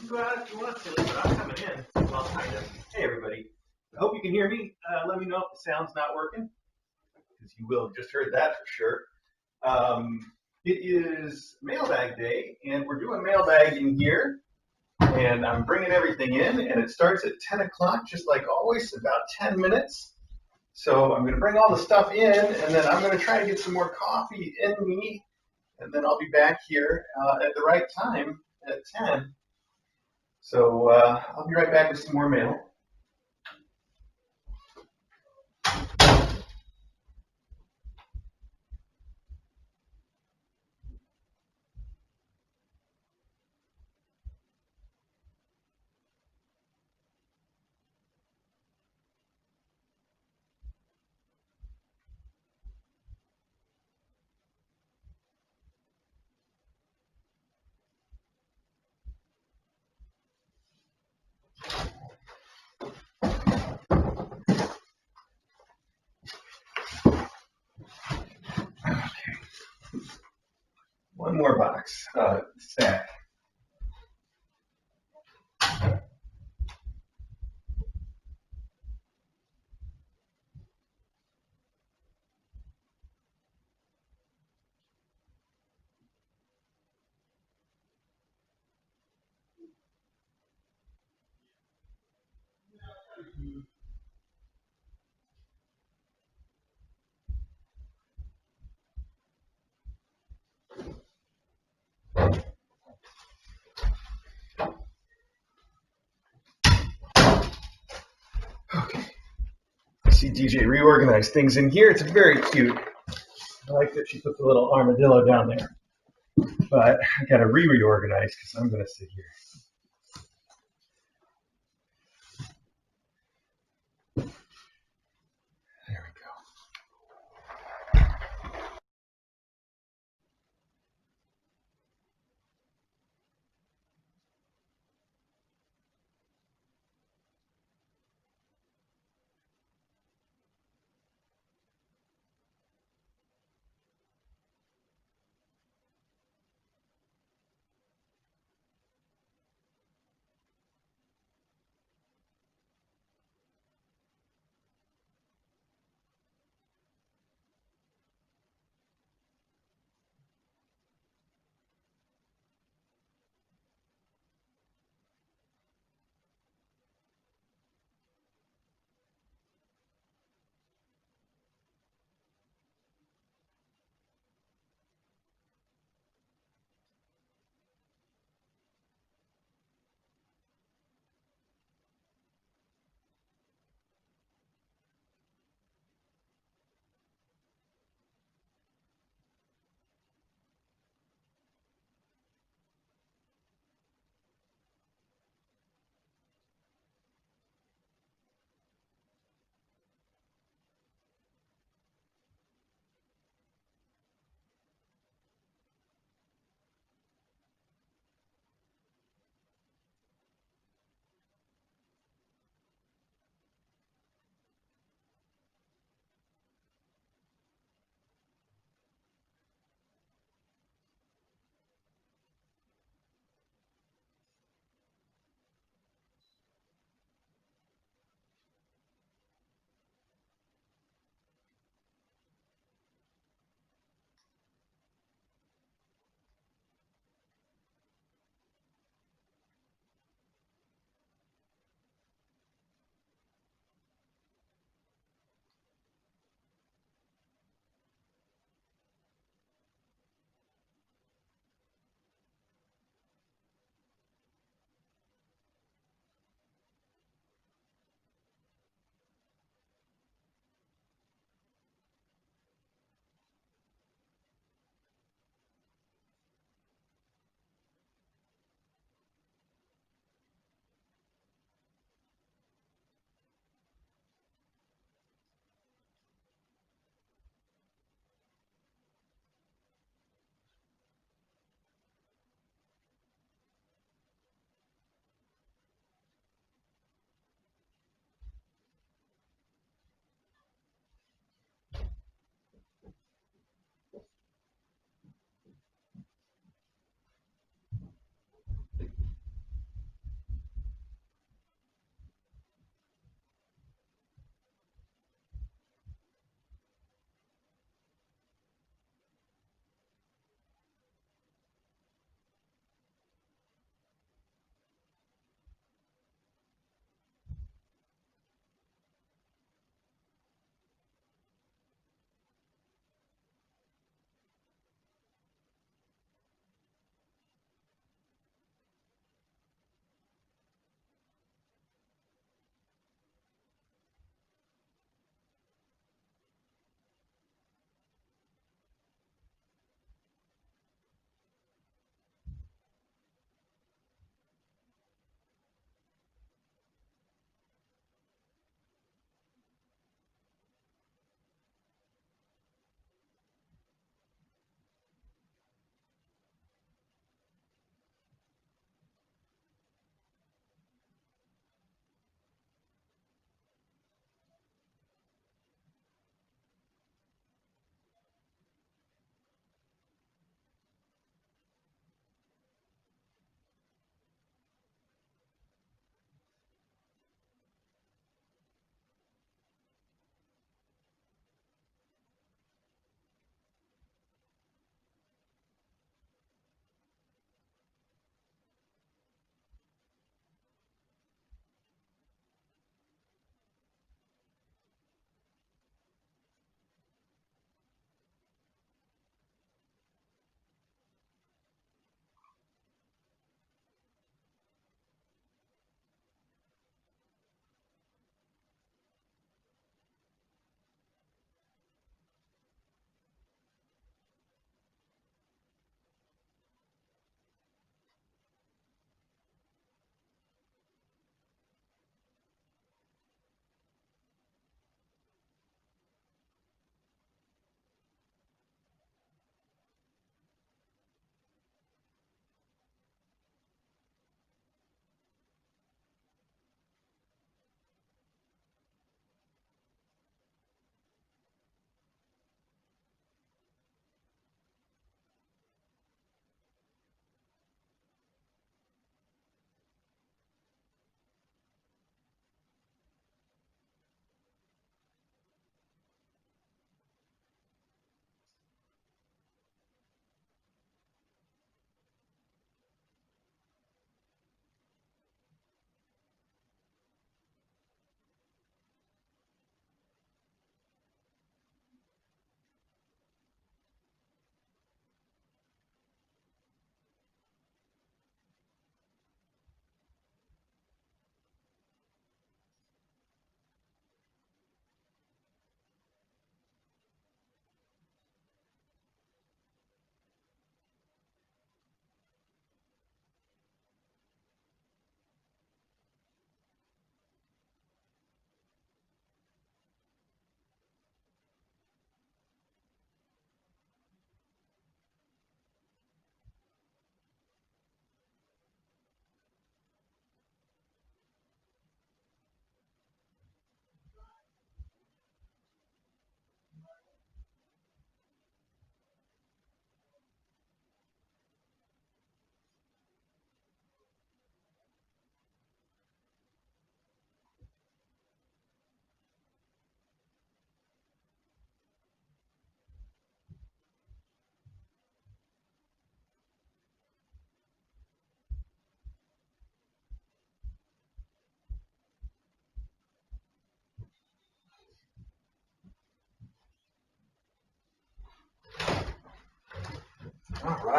can go out if you want to, but I'm coming in. Well, kind of. Hey, everybody. I hope you can hear me. Let me know if the sound's not working, because you will have just heard that for sure. It is mailbag day, and we're doing mailbagging here, and I'm bringing everything in, and it starts at 10 o'clock, just like always, about 10 minutes. So I'm going to bring all the stuff in, and then I'm going to try to get some more coffee in me, and then I'll be back here at the right time at 10. So I'll be right back with some more mail. One more box, stack. Okay. I see DJ reorganized things in here. It's very cute. I like that she put the little armadillo down there. But I got to reorganize because I'm going to sit here. There we go.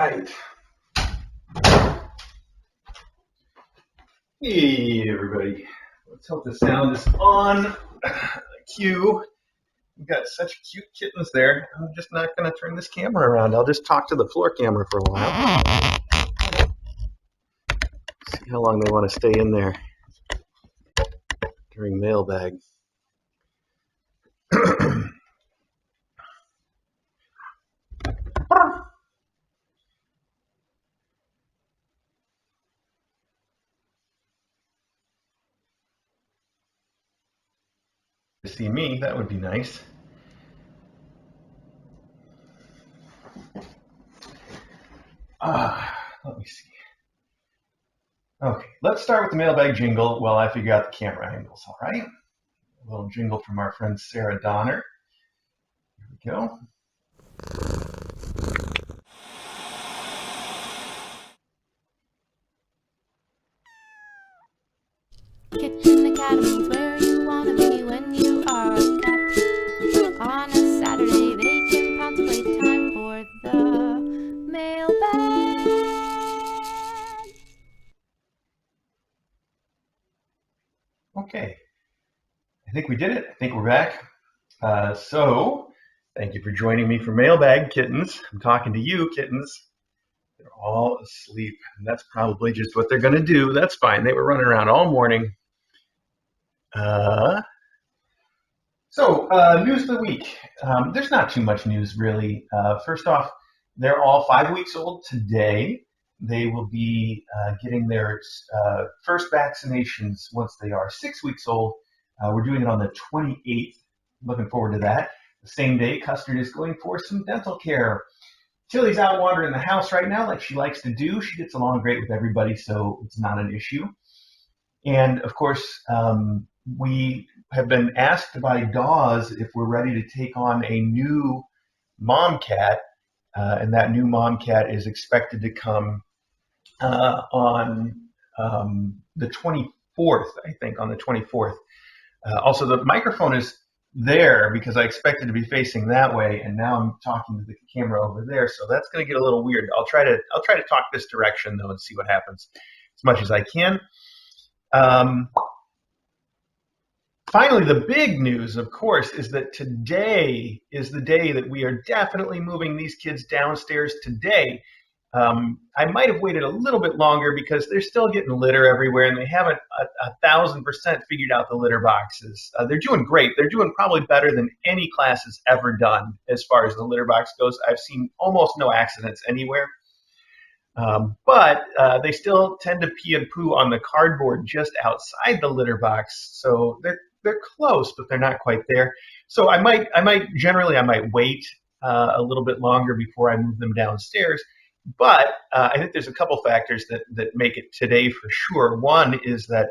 right. Hey, everybody. Let's hope the sound is on cue. We've got such cute kittens there. I'm just not going to turn this camera around. I'll just talk to the floor camera for a while. See how long they want to stay in there during mailbag. To see me, that would be nice. Let me see. Okay, let's start with the mailbag jingle while I figure out the camera angles, all right? A little jingle from our friend Sarah Donner. Here we go. Kitten Academy's where you want to be when you are a cat. On a Saturday, they can pounce playtime for the mailbag. Okay, I think we did it. I think we're back. So, thank you for joining me for Mailbag Kittens. I'm talking to you, kittens. They're all asleep, and that's probably just what they're going to do. That's fine. They were running around all morning. News of the week. There's not too much news, really. First off, they're all 5 weeks old today. They will be getting their first vaccinations once they are 6 weeks old. We're doing it on the 28th. Looking forward to that. The same day, Custard is going for some dental care. Tilly's out wandering the house right now like she likes to do. She gets along great with everybody, so it's not an issue. And of course, we have been asked by Dawes if we're ready to take on a new mom cat, and that new mom cat is expected to come on the 24th, I think, on the 24th. Also, the microphone is there because I expected to be facing that way, and now I'm talking to the camera over there, so that's going to get a little weird. I'll try to talk this direction though and see what happens as much as I can. Finally, the big news, of course, is that today is the day that we are definitely moving these kids downstairs today. I might have waited a little bit longer because they're still getting litter everywhere and they haven't 1,000% figured out the litter boxes. They're doing great. They're doing probably better than any class has ever done as far as the litter box goes. I've seen almost no accidents anywhere. But they still tend to pee and poo on the cardboard just outside the litter box. So they're close, but they're not quite there. So I might wait a little bit longer before I move them downstairs. But I think there's a couple factors that make it today for sure. One is that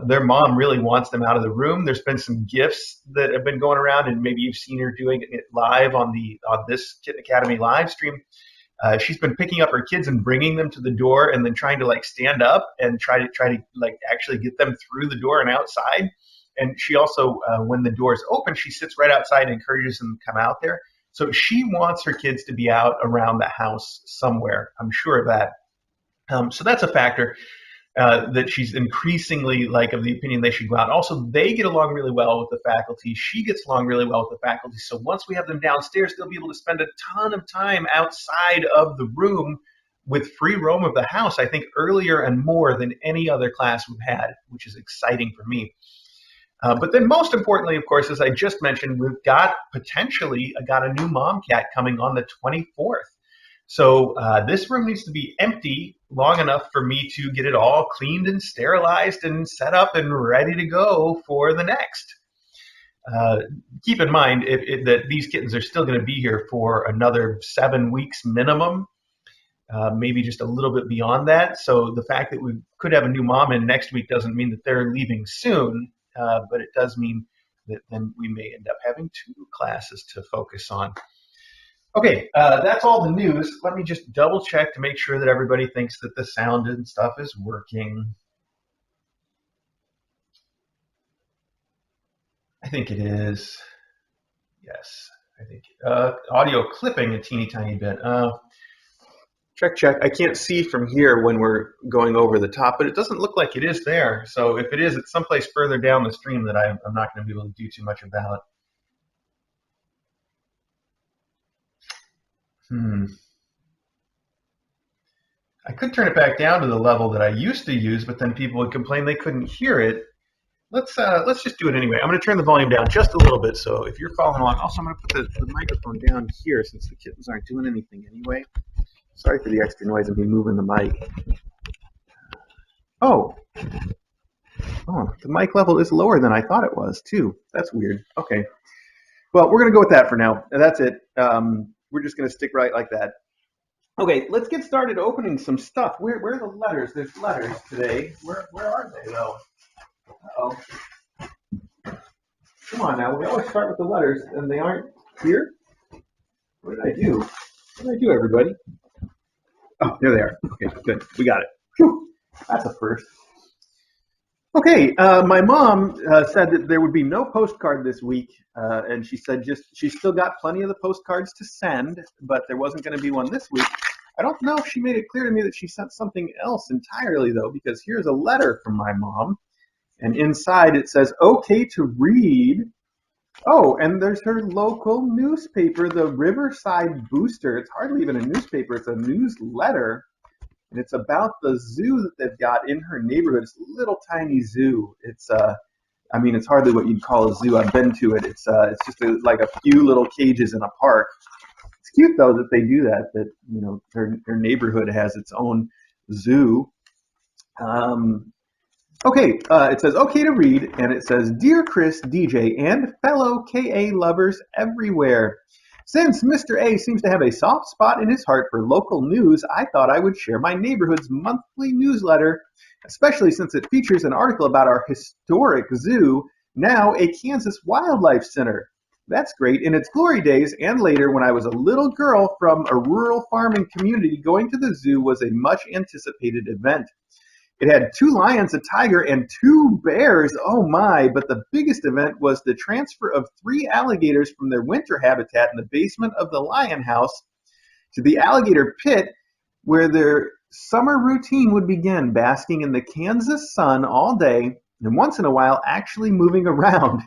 their mom really wants them out of the room. There's been some gifts that have been going around, and maybe you've seen her doing it live on this Kitten Academy live stream. She's been picking up her kids and bringing them to the door, and then trying to like stand up and try to like actually get them through the door and outside. And she also, when the doors open, she sits right outside and encourages them to come out there. So she wants her kids to be out around the house somewhere. I'm sure of that. So that's a factor that she's increasingly like of the opinion they should go out. Also, they get along really well with the faculty. She gets along really well with the faculty. So once we have them downstairs, they'll be able to spend a ton of time outside of the room with free roam of the house, I think earlier and more than any other class we've had, which is exciting for me. But then most importantly, of course, as I just mentioned, we've got potentially got a new mom cat coming on the 24th. So this room needs to be empty long enough for me to get it all cleaned and sterilized and set up and ready to go for the next. Keep in mind that these kittens are still going to be here for another 7 weeks minimum, maybe just a little bit beyond that. So the fact that we could have a new mom in next week doesn't mean that they're leaving soon. But it does mean that then we may end up having 2 classes to focus on. Okay, that's all the news. Let me just double check to make sure that everybody thinks that the sound and stuff is working. I think it is. Yes, I think audio clipping a teeny tiny bit. Check, check. I can't see from here when we're going over the top, but it doesn't look like it is there. So if it is, it's someplace further down the stream that I'm not going to be able to do too much about. I could turn it back down to the level that I used to use, but then people would complain they couldn't hear it. Let's just do it anyway. I'm going to turn the volume down just a little bit, so if you're following along. Also, I'm going to put the microphone down here since the kittens aren't doing anything anyway. Sorry for the extra noise of me moving the mic. Oh, the mic level is lower than I thought it was, too. That's weird. Okay. Well, we're going to go with that for now. That's it. We're just going to stick right like that. Okay, let's get started opening some stuff. Where are the letters? There's letters today. Where are they, though? Uh-oh. Come on now. We always start with the letters, and they aren't here? What did I do? What did I do, everybody? Oh, there they are. Okay, good. We got it. Whew. That's a first. Okay, my mom said that there would be no postcard this week, and she said she's still got plenty of the postcards to send, but there wasn't going to be one this week. I don't know if she made it clear to me that she sent something else entirely, though, because here's a letter from my mom, and inside it says, okay to read. Oh, and there's her local newspaper, the Riverside Booster. It's hardly even a newspaper, it's a newsletter. And it's about the zoo that they've got in her neighborhood. It's a little tiny zoo. It's it's hardly what you'd call a zoo. I've been to it. It's just like a few little cages in a park. It's cute though that they do that. That their neighborhood has its own zoo. Okay, it says okay to read, and it says, Dear Chris, DJ, and fellow KA lovers everywhere. Since Mr. A seems to have a soft spot in his heart for local news, I thought I would share my neighborhood's monthly newsletter, especially since it features an article about our historic zoo, now a Kansas Wildlife Center. That's great. In its glory days and later, when I was a little girl from a rural farming community, going to the zoo was a much anticipated event. It had 2 lions, a tiger, and 2 bears. Oh my, but the biggest event was the transfer of 3 alligators from their winter habitat in the basement of the lion house to the alligator pit where their summer routine would begin, basking in the Kansas sun all day and once in a while actually moving around.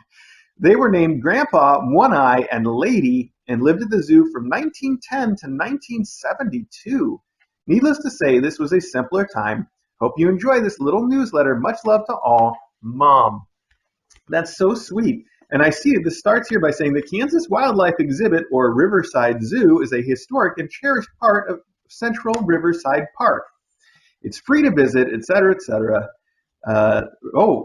They were named Grandpa, One Eye, and Lady and lived at the zoo from 1910 to 1972. Needless to say, this was a simpler time. Hope you enjoy this little newsletter. Much love to all, Mom. That's so sweet. And I see this starts here by saying the Kansas Wildlife Exhibit, or Riverside Zoo, is a historic and cherished part of Central Riverside Park. It's free to visit, etc., etc.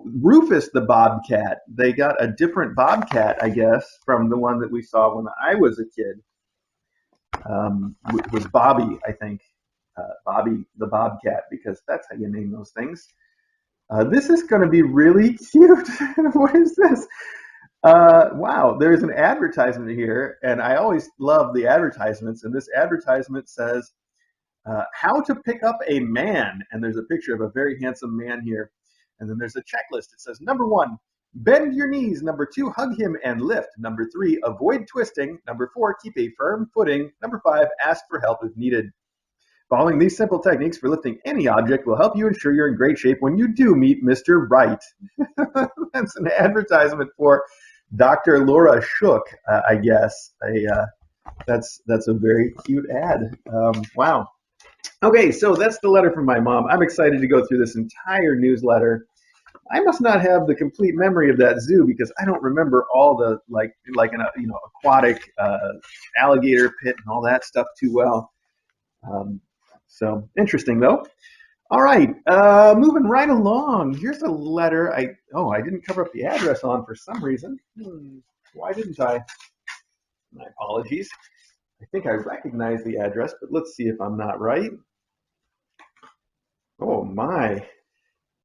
Rufus the bobcat. They got a different bobcat, I guess, from the one that we saw when I was a kid. It was Bobby, I think. Bobby the bobcat, because that's how you name those things. This is going to be really cute. What is this? Wow, there's an advertisement here, and I always love the advertisements, and this advertisement says, how to pick up a man, and there's a picture of a very handsome man here, and then there's a checklist. It says, number 1, bend your knees. Number 2, hug him and lift. Number 3, avoid twisting. Number 4, keep a firm footing. Number 5, ask for help if needed. Following these simple techniques for lifting any object will help you ensure you're in great shape when you do meet Mr. Right. That's an advertisement for Dr. Laura Shook, I guess. That's a very cute ad. Wow. Okay, so that's the letter from my mom. I'm excited to go through this entire newsletter. I must not have the complete memory of that zoo because I don't remember all the like an aquatic alligator pit and all that stuff too well. So interesting though. All right, moving right along. Here's a letter. I didn't cover up the address on for some reason. Why didn't I? My apologies. I think I recognize the address, but let's see if I'm not right. Oh my.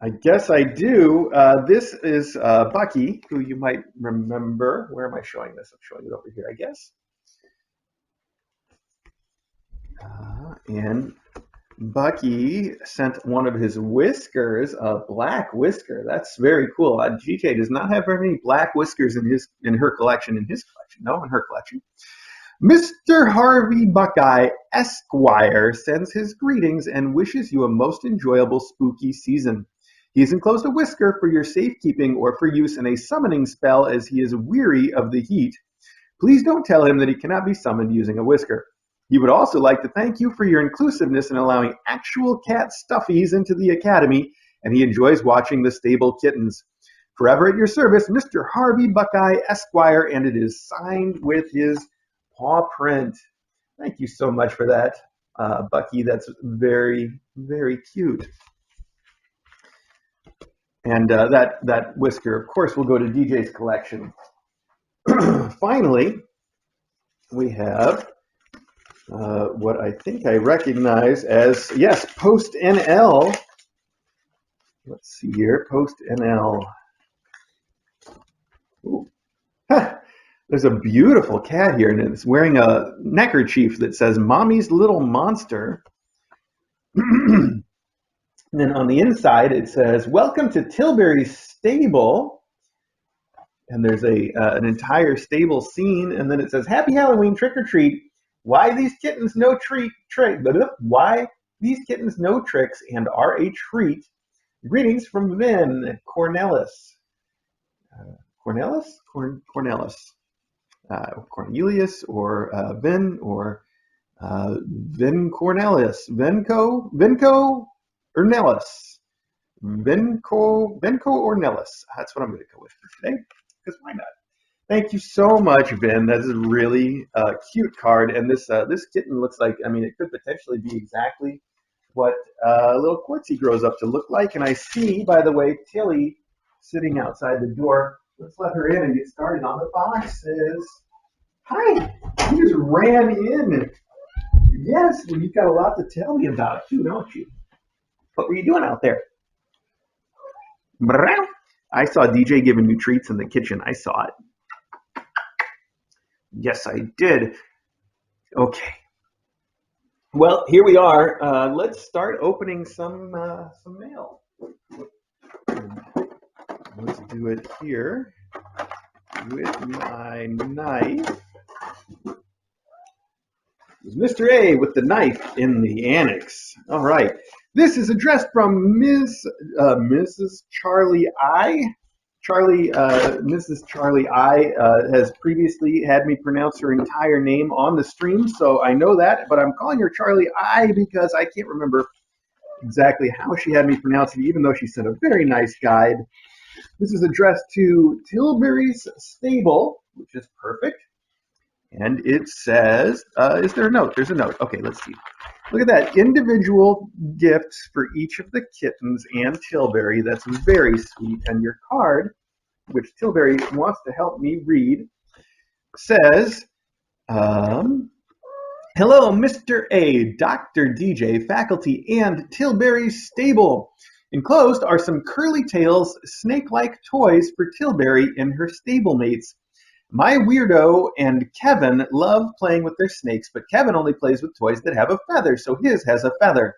I guess I do. This is Bucky, who you might remember. Where am I showing this? I'm showing it over here, I guess. And Bucky sent one of his whiskers, a black whisker. That's very cool. GJ does not have very many black whiskers in her collection. In her collection. Mr. Harvey Buckeye Esquire sends his greetings and wishes you a most enjoyable spooky season. He has enclosed a whisker for your safekeeping or for use in a summoning spell as he is weary of the heat. Please don't tell him that he cannot be summoned using a whisker. He would also like to thank you for your inclusiveness in allowing actual cat stuffies into the academy, and he enjoys watching the stable kittens. Forever at your service, Mr. Harvey Buckeye Esquire, and it is signed with his paw print. Thank you so much for that, Bucky. That's very, very cute. And that whisker, of course, will go to DJ's collection. Finally, we have what I think I recognize as, yes, Post NL. Let's see here, Post NL. Ooh. There's a beautiful cat here, and it's wearing a neckerchief that says Mommy's Little Monster. And then on the inside, it says, Welcome to Tilbury Stable. And there's an entire stable scene, and then it says, Happy Halloween, trick or treat. Why these kittens no Why these kittens no tricks and are a treat. Greetings from Vin Cornelis. Cornelius or Vin or Vin Cornelis. Vinco Ornelis. Vinco Ornelis. That's what I'm going to go with for today, because why not? Thank you so much, Vin. That is a really cute card, and this kitten looks like, I mean, it could potentially be exactly what little Quartzy grows up to look like. And I see, by the way, Tilly sitting outside the door. Let's let her in and get started on the boxes. Hi, you just ran in. Yes, well, you've got a lot to tell me about too, don't you? What were you doing out there? I saw DJ giving you treats in the kitchen. I saw it. Yes, I did. Okay. Well, here we are. Let's start opening some mail. Let's do it here with my knife. It's Mr. A with the knife in the annex. All right. This is addressed from Mrs. Charlie I. Mrs. Charlie I has previously had me pronounce her entire name on the stream, so I know that, but I'm calling her Charlie I because I can't remember exactly how she had me pronounce it, even though she sent a very nice guide. This is addressed to Tilbury's Stable, which is perfect. And it says, is there a note? There's a note. Okay, let's see. Look at that. Individual gifts for each of the kittens and Tilbury. That's very sweet. And your card, which Tilbury wants to help me read, says, Hello, Mr. A, Dr. DJ, faculty, and Tilbury's Stable. Enclosed are some Curly Tails snake-like toys for Tilbury and her stablemates. My weirdo and Kevin love playing with their snakes, but Kevin only plays with toys that have a feather, so his has a feather.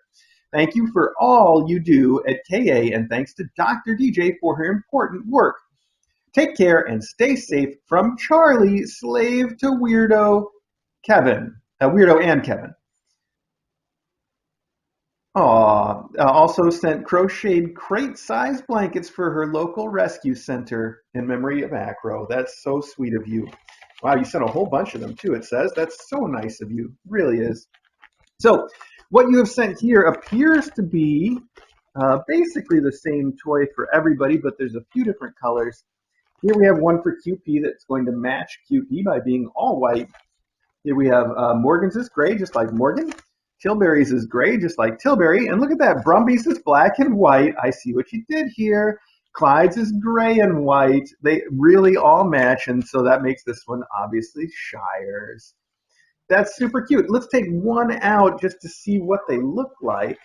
Thank you for all you do at KA, and thanks to Dr. DJ for her important work. Take care and stay safe from Charlie, slave to weirdo Kevin. Weirdo and Kevin. Also sent crocheted crate-sized blankets for her local rescue center in memory of Acro. That's so sweet of you. Wow, you sent a whole bunch of them too, it says. That's so nice of you. It really is. So what you have sent here appears to be basically the same toy for everybody, but there's a few different colors. Here we have one for QP that's going to match QP by being all white. Here we have Morgan's is gray, just like Morgan. Tilbury's is gray, just like Tilbury. And look at that, Brumby's is black and white. I see what you did here. Clyde's is gray and white. They really all match, and so that makes this one obviously Shire's. That's super cute. Let's take one out just to see what they look like.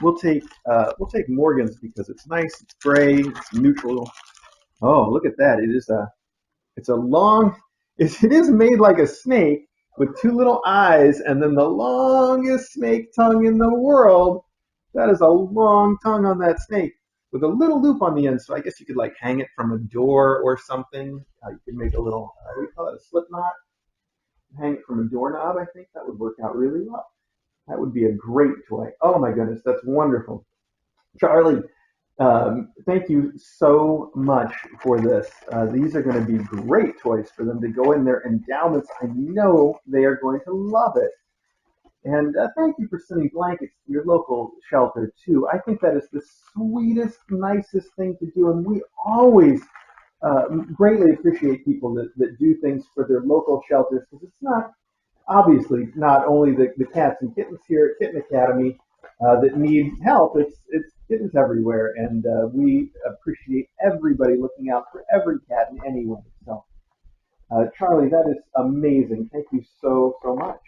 We'll take Morgan's because it's nice, it's gray, it's neutral. Oh, look at that. It is made like a snake with two little eyes, and then the longest snake tongue in the world. That is a long tongue on that snake with a little loop on the end. So I guess you could like hang it from a door or something. You could make a little, what do you call it, a slip knot? hang it from a doorknob, I think that would work out really well. That would be a great toy. Oh my goodness, that's wonderful. Charlie, thank you so much for this. These are going to be great toys for them to go in their endowments. I know they are going to love it. And thank you for sending blankets to your local shelter too. I think that is the sweetest, nicest thing to do, and we always greatly appreciate people that do things for their local shelters, because it's not obviously not only the cats and kittens here at Kitten Academy that need help. It's kittens everywhere, and we appreciate everybody looking out for every cat in any way. So, Charlie, that is amazing. Thank you so much.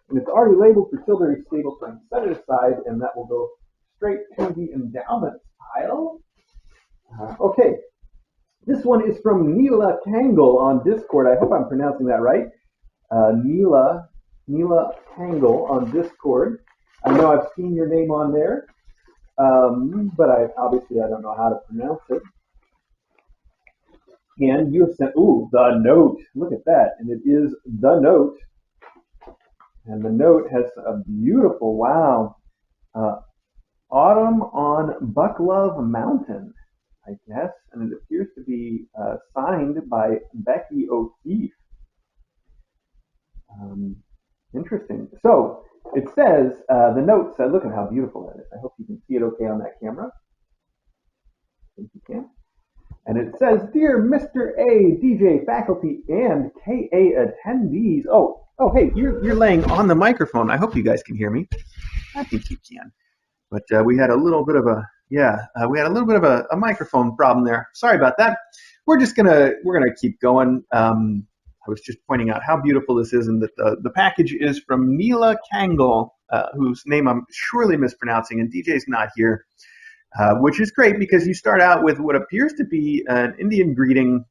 And it's already labeled for Tilbury Stable, so I can set it aside, and that will go straight to the endowments pile. Okay, this one is from Neela Tangle on Discord. I hope I'm pronouncing that right. Neela Tangle on Discord. I know I've seen your name on there, but I don't know how to pronounce it. And you have sent, the note. Look at that. And it is the note. And the note has a beautiful, wow, autumn on Bucklove Mountain, I guess. And it appears to be signed by Becky O'Keefe. Interesting. So it says, the note said, look at how beautiful that is. I hope you can see it okay on that camera. I think you can. And it says, Dear Mr. A, DJ, faculty, and KA attendees. Oh, hey, you're laying on the microphone. I hope you guys can hear me. I think you can. But we had a little bit of a microphone problem there. Sorry about that. We're gonna keep going. I was just pointing out how beautiful this is, and that the package is from Neela Kangle, whose name I'm surely mispronouncing, and DJ's not here, which is great because you start out with what appears to be an Indian greeting,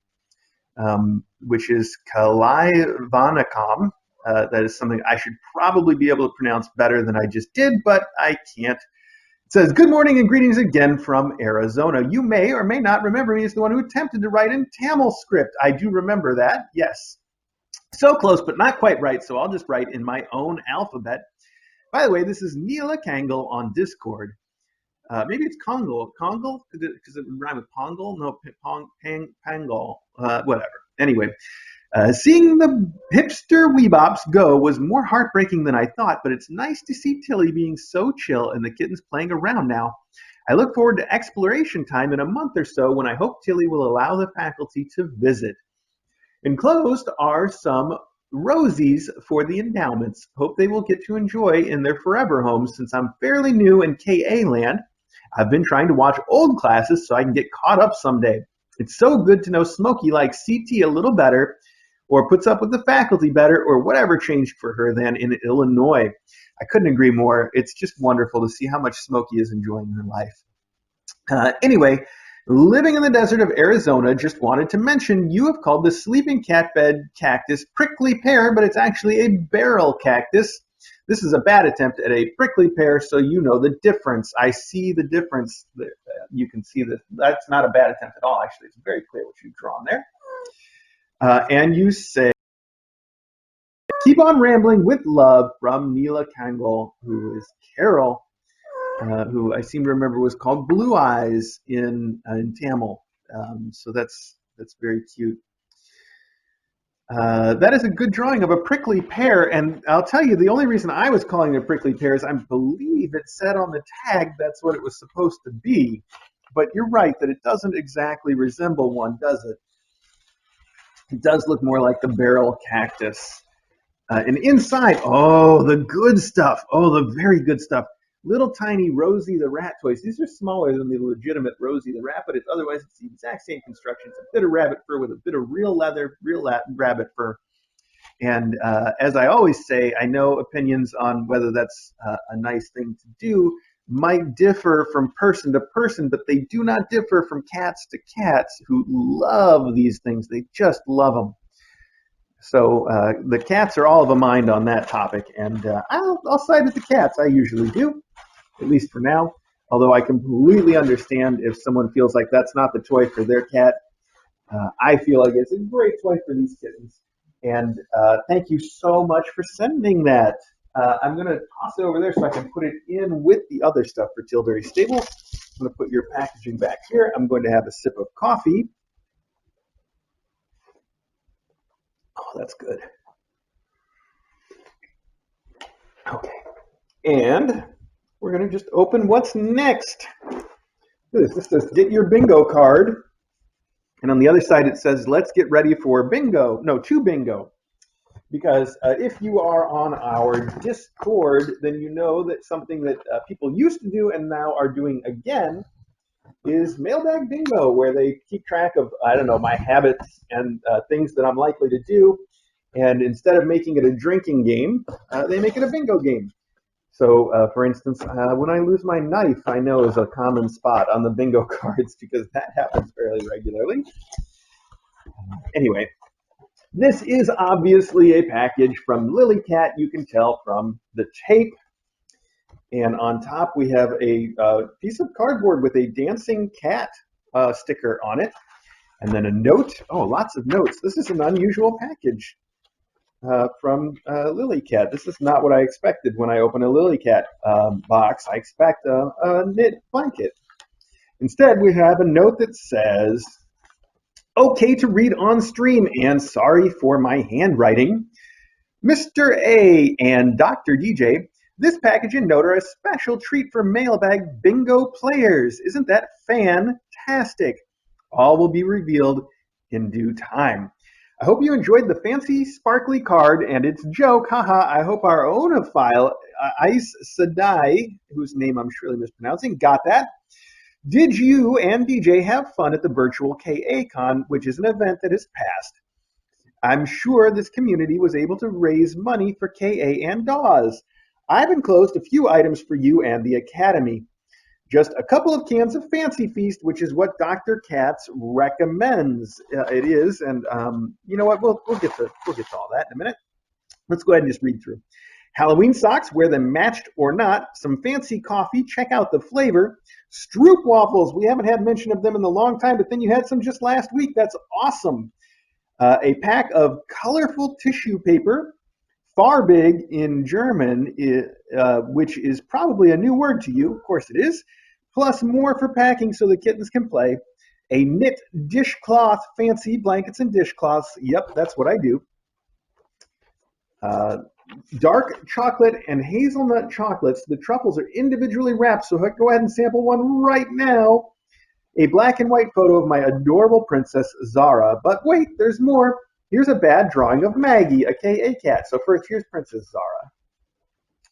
which is Kalai Vanakam. That is something I should probably be able to pronounce better than I just did, but I can't. It says, good morning and greetings again from Arizona. You may or may not remember me as the one who attempted to write in Tamil script. I do remember that, yes. So close, but not quite right, so I'll just write in my own alphabet. By the way, this is Neela Kangle on Discord. Maybe it's Kongle. Kongle? Because it would rhyme with Pongle? No, Pangle. Whatever. Anyway. Seeing the hipster weebops go was more heartbreaking than I thought, but it's nice to see Tilly being so chill and the kittens playing around now. I look forward to exploration time in a month or so when I hope Tilly will allow the faculty to visit. Enclosed are some rosies for the endowments. Hope they will get to enjoy in their forever homes since I'm fairly new in KA land. I've been trying to watch old classes so I can get caught up someday. It's so good to know Smokey likes CT a little better, or puts up with the faculty better, or whatever changed for her than in Illinois. I couldn't agree more. It's just wonderful to see how much Smokey is enjoying her life. Anyway, living in the desert of Arizona, just wanted to mention you have called the sleeping cat bed cactus prickly pear, but it's actually a barrel cactus. This is a bad attempt at a prickly pear, so you know the difference. I see the difference. You can see that that's not a bad attempt at all. Actually, it's very clear what you've drawn there. And you say, keep on rambling with love from Neela Kangle, who is Carol, who I seem to remember was called Blue Eyes in Tamil. So that's very cute. That is a good drawing of a prickly pear, and I'll tell you, the only reason I was calling it a prickly pear is I believe it said on the tag that's what it was supposed to be. But you're right that it doesn't exactly resemble one, does it? It does look more like the barrel cactus. And inside, the good stuff. The very good stuff. Little tiny Rosie the Rat toys. These are smaller than the legitimate Rosie the Rat, but otherwise it's the exact same construction. It's a bit of rabbit fur with a bit of real leather, rabbit fur. And as I always say, I know opinions on whether that's a nice thing to do might differ from person to person, but they do not differ from cats to cats who love these things. They just love them. So the cats are all of a mind on that topic, and I'll side with the cats. I usually do, at least for now, although I completely understand if someone feels like that's not the toy for their cat. I feel like it's a great toy for these kittens. And thank you so much for sending that. I'm going to toss it over there so I can put it in with the other stuff for Tilbury Stable. I'm going to put your packaging back here. I'm going to have a sip of coffee. Oh, that's good. Okay. And we're going to just open what's next. This says, get your bingo card. And on the other side, it says, let's get ready for bingo. No, to bingo. Because if you are on our Discord, then you know that something that people used to do and now are doing again is Mailbag Bingo, where they keep track of, I don't know, my habits and things that I'm likely to do. And instead of making it a drinking game, they make it a bingo game. So, for instance, when I lose my knife, I know is a common spot on the bingo cards because that happens fairly regularly. Anyway. This is obviously a package from Lilycat, you can tell from the tape. And on top we have a piece of cardboard with a dancing cat sticker on it. And then a note. Oh, lots of notes. This is an unusual package from Lilycat. This is not what I expected when I open a Lilycat box. I expect a knit blanket. Instead, we have a note that says, okay to read on stream, and sorry for my handwriting. Mr. A and Dr. DJ, this package and note are a special treat for Mailbag Bingo players. Isn't that fantastic? All will be revealed in due time. I hope you enjoyed the fancy, sparkly card and its joke. Haha, I hope our onophile, Ice Sadai, whose name I'm surely mispronouncing, got that. Did you and DJ have fun at the virtual KA-Con, which is an event that has passed? I'm sure this community was able to raise money for KA and DAWs. I've enclosed a few items for you and the Academy. Just a couple of cans of Fancy Feast, which is what Dr. Katz recommends. It is, and you know what? We'll get to all that in a minute. Let's go ahead and just read through. Halloween socks, wear them matched or not. Some fancy coffee, check out the flavor. Stroopwafels, we haven't had mention of them in a long time, but then you had some just last week. That's awesome. A pack of colorful tissue paper, Farbig in German, which is probably a new word to you. Of course it is. Plus more for packing so the kittens can play. A knit dishcloth, fancy blankets and dishcloths. Yep, that's what I do. Dark chocolate and hazelnut chocolates. The truffles are individually wrapped, so go ahead and sample one right now. A black and white photo of my adorable princess, Zara. But wait, there's more. Here's a bad drawing of Maggie, a KA cat. So first, here's Princess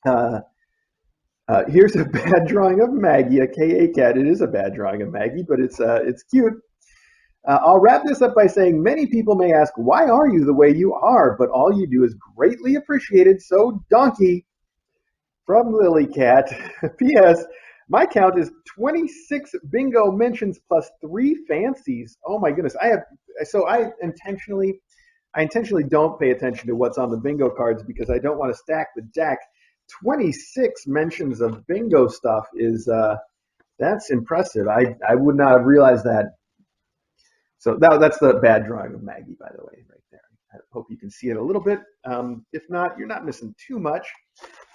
Zara. Here's a bad drawing of Maggie, a KA cat. It is a bad drawing of Maggie, but it's cute. I'll wrap this up by saying many people may ask, why are you the way you are? But all you do is greatly appreciated. So donkey from Lilycat. P.S. My count is 26 bingo mentions plus 3 fancies. Oh my goodness. I intentionally don't pay attention to what's on the bingo cards because I don't want to stack the deck. 26 mentions of bingo stuff is that's impressive. I would not have realized that. So that's the bad drawing of Maggie, by the way, right there. I hope you can see it a little bit. If not, you're not missing too much.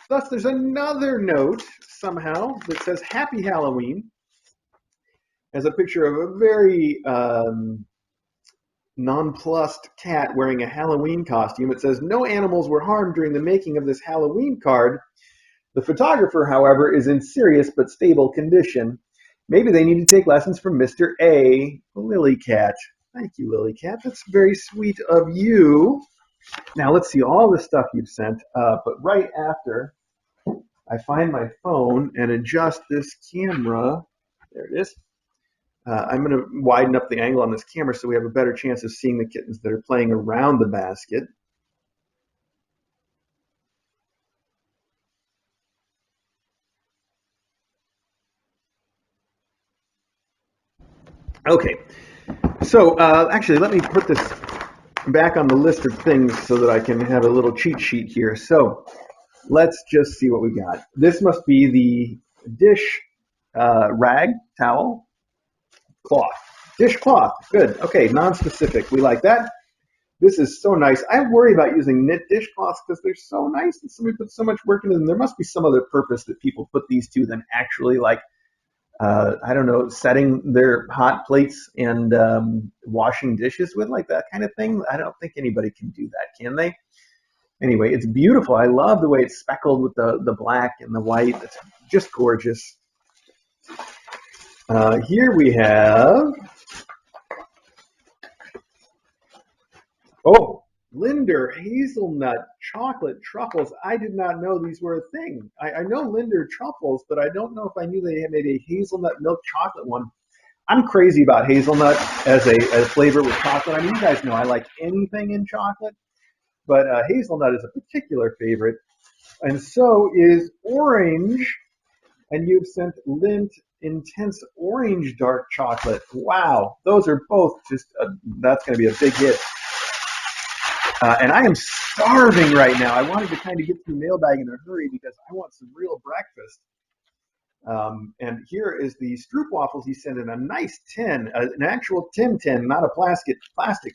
Thus, there's another note somehow that says Happy Halloween. As a picture of a very nonplussed cat wearing a Halloween costume. It says, no animals were harmed during the making of this Halloween card. The photographer, however, is in serious but stable condition. Maybe they need to take lessons from Mr. A, Lilycat. Thank you, Lilycat. That's very sweet of you. Now, let's see all the stuff you've sent. But right after I find my phone and adjust this camera, there it is. I'm going to widen up the angle on this camera so we have a better chance of seeing the kittens that are playing around the basket. Okay, so actually let me put this back on the list of things so that I can have a little cheat sheet here. So let's just see what we got. This must be the dish rag, towel, cloth. Dishcloth, good. Okay, non-specific. We like that. This is so nice. I worry about using knit dishcloths because they're so nice and somebody puts so much work into them. There must be some other purpose that people put these to than actually like, I don't know, setting their hot plates and washing dishes with, like that kind of thing. I don't think anybody can do that, can they? Anyway, it's beautiful. I love the way it's speckled with the black and the white. It's just gorgeous. Here we have, oh, Linder Hazelnut Chocolate Truffles. I did not know these were a thing. I know Linder Truffles, but I don't know if I knew they had made a hazelnut milk chocolate one. I'm crazy about hazelnut as a flavor with chocolate. I mean, you guys know I like anything in chocolate, but hazelnut is a particular favorite. And so is orange. And you've sent Lindt Intense Orange Dark Chocolate. Wow, those are both just, that's going to be a big hit. And I am starving right now. I wanted to kind of get through Mailbag in a hurry because I want some real breakfast. And here is the Stroopwafels he sent in a nice tin, an actual tin, not a plastic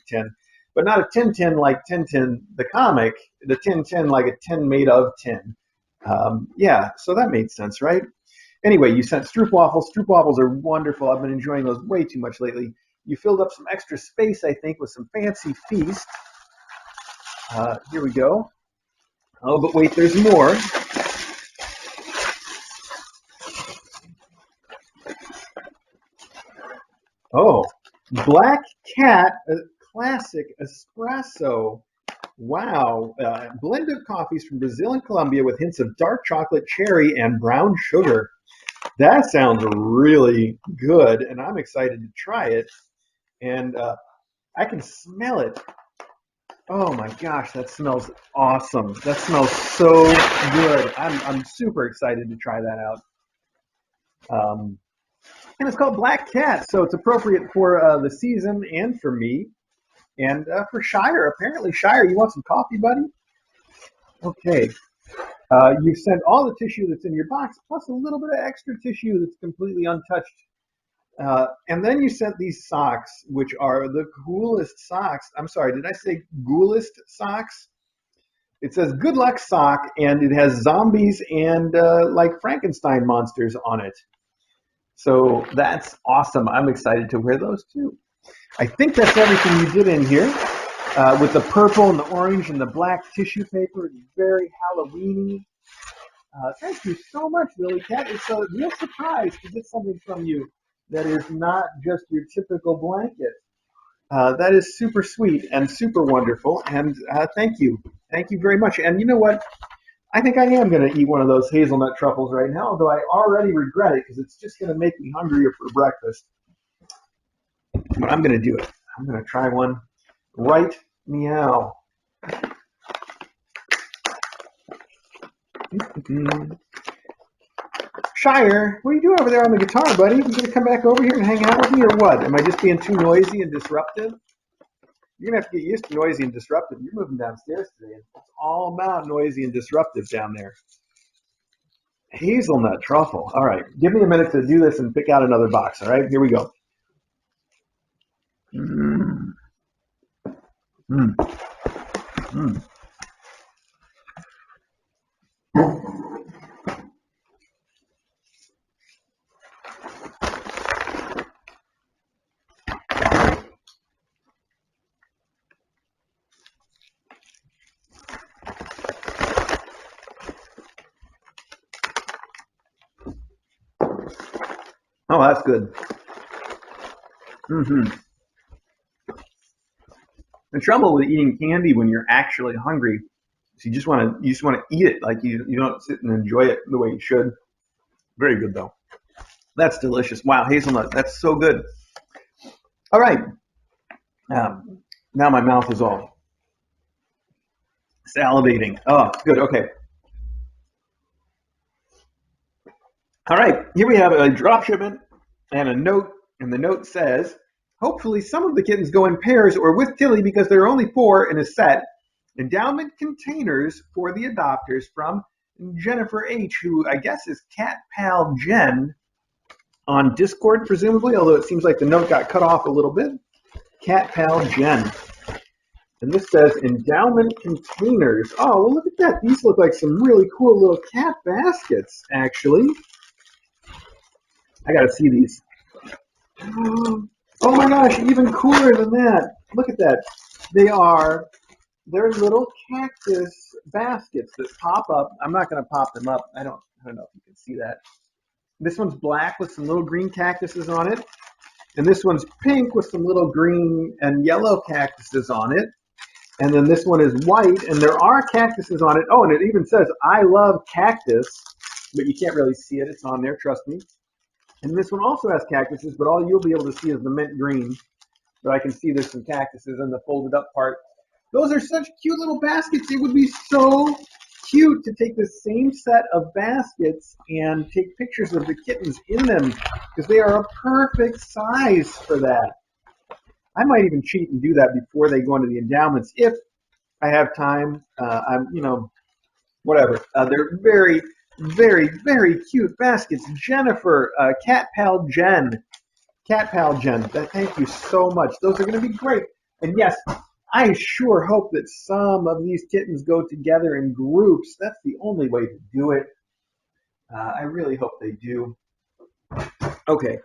tin, but not a tin like Tintin the comic, the tin like a tin made of tin. Yeah, so that made sense, right? Anyway, you sent Stroopwafels. Stroopwafels are wonderful. I've been enjoying those way too much lately. You filled up some extra space, I think, with some fancy feast. Here we go. Oh, but wait, there's more. Oh, Black Cat Classic Espresso. Wow. Blended coffees from Brazil and Colombia with hints of dark chocolate, cherry, and brown sugar. That sounds really good, and I'm excited to try it. And I can smell it. Oh my gosh, that smells awesome. That smells so good. I'm super excited to try that out. And it's called Black Cat, so it's appropriate for the season and for me. And for Shire, apparently. Shire, you want some coffee, buddy? Okay. You've sent all the tissue that's in your box, plus a little bit of extra tissue that's completely untouched. And then you sent these socks, which are the coolest socks. I'm sorry, did I say coolest socks? It says good luck sock, and it has zombies and like Frankenstein monsters on it. So that's awesome. I'm excited to wear those too. I think that's everything you did in here. With the purple and the orange and the black tissue paper. It's very Halloween-y. Thank you so much, Lily Cat. It's a real surprise to get something from you that is not just your typical blanket. That is super sweet and super wonderful, and thank you. Thank you very much. And you know what? I think I am going to eat one of those hazelnut truffles right now, although I already regret it because it's just going to make me hungrier for breakfast. But I'm going to do it. I'm going to try one right meow. Shire, what are you doing over there on the guitar, buddy? You gonna come back over here and hang out with me or what? Am I just being too noisy and disruptive? You're gonna have to get used to noisy and disruptive. You're moving downstairs today. It's all about noisy and disruptive down there. Hazelnut truffle. All right, give me a minute to do this and pick out another box. All right, here we go. Mmm. Mmm. Mmm. Oh, that's good. Mm-hmm. The trouble with eating candy when you're actually hungry is you just want to eat it, like you don't sit and enjoy it the way you should. Very good though. That's delicious. Wow, hazelnut. That's so good. All right. Now my mouth is all salivating. Oh, good. Okay. All right. Here we have a drop shipment and a note, and the note says, hopefully some of the kittens go in pairs or with Tilly because there are only 4 in a set. Endowment containers for the adopters from Jennifer H., who I guess is Cat Pal Jen on Discord, presumably, although it seems like the note got cut off a little bit. Cat Pal Jen. And this says endowment containers. Oh, well, look at that. These look like some really cool little cat baskets, actually. I got to see these. Oh my gosh, even cooler than that. Look at that. They're little cactus baskets that pop up. I'm not going to pop them up. I don't know if you can see that. This one's black with some little green cactuses on it. And this one's pink with some little green and yellow cactuses on it. And then this one is white, and there are cactuses on it. Oh, and it even says, I love cactus, but you can't really see it. It's on there, trust me. And this one also has cactuses, but all you'll be able to see is the mint green. But I can see there's some cactuses in the folded up part. Those are such cute little baskets. It would be so cute to take the same set of baskets and take pictures of the kittens in them, because they are a perfect size for that. I might even cheat and do that before they go into the endowments if I have time. Whatever. They're very, very, very cute baskets. Jennifer, Cat Pal Jen, thank you so much. Those are going to be great. And yes, I sure hope that some of these kittens go together in groups. That's the only way to do it. I really hope they do. Okay.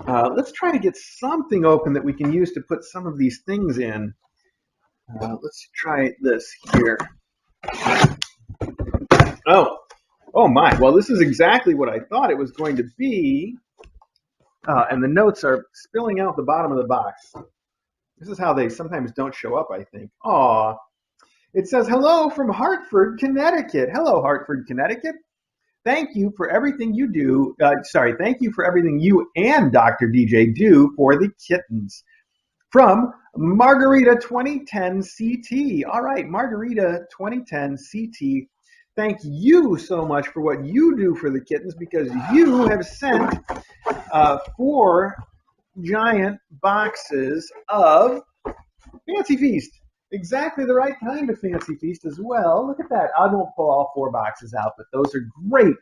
Let's try to get something open that we can use to put some of these things in. Let's try this here. Oh my. Well, this is exactly what I thought it was going to be. And the notes are spilling out the bottom of the box. This is how they sometimes don't show up, I think. Aw. It says, hello from Hartford, Connecticut. Hello, Hartford, Connecticut. Thank you for everything you do. Thank you for everything you and Dr. DJ do for the kittens. From Margarita 2010 CT. All right, Margarita 2010 CT. Thank you so much for what you do for the kittens, because you have sent 4 giant boxes of Fancy Feast. Exactly the right kind of Fancy Feast as well. Look at that. I won't pull all 4 boxes out, but those are great.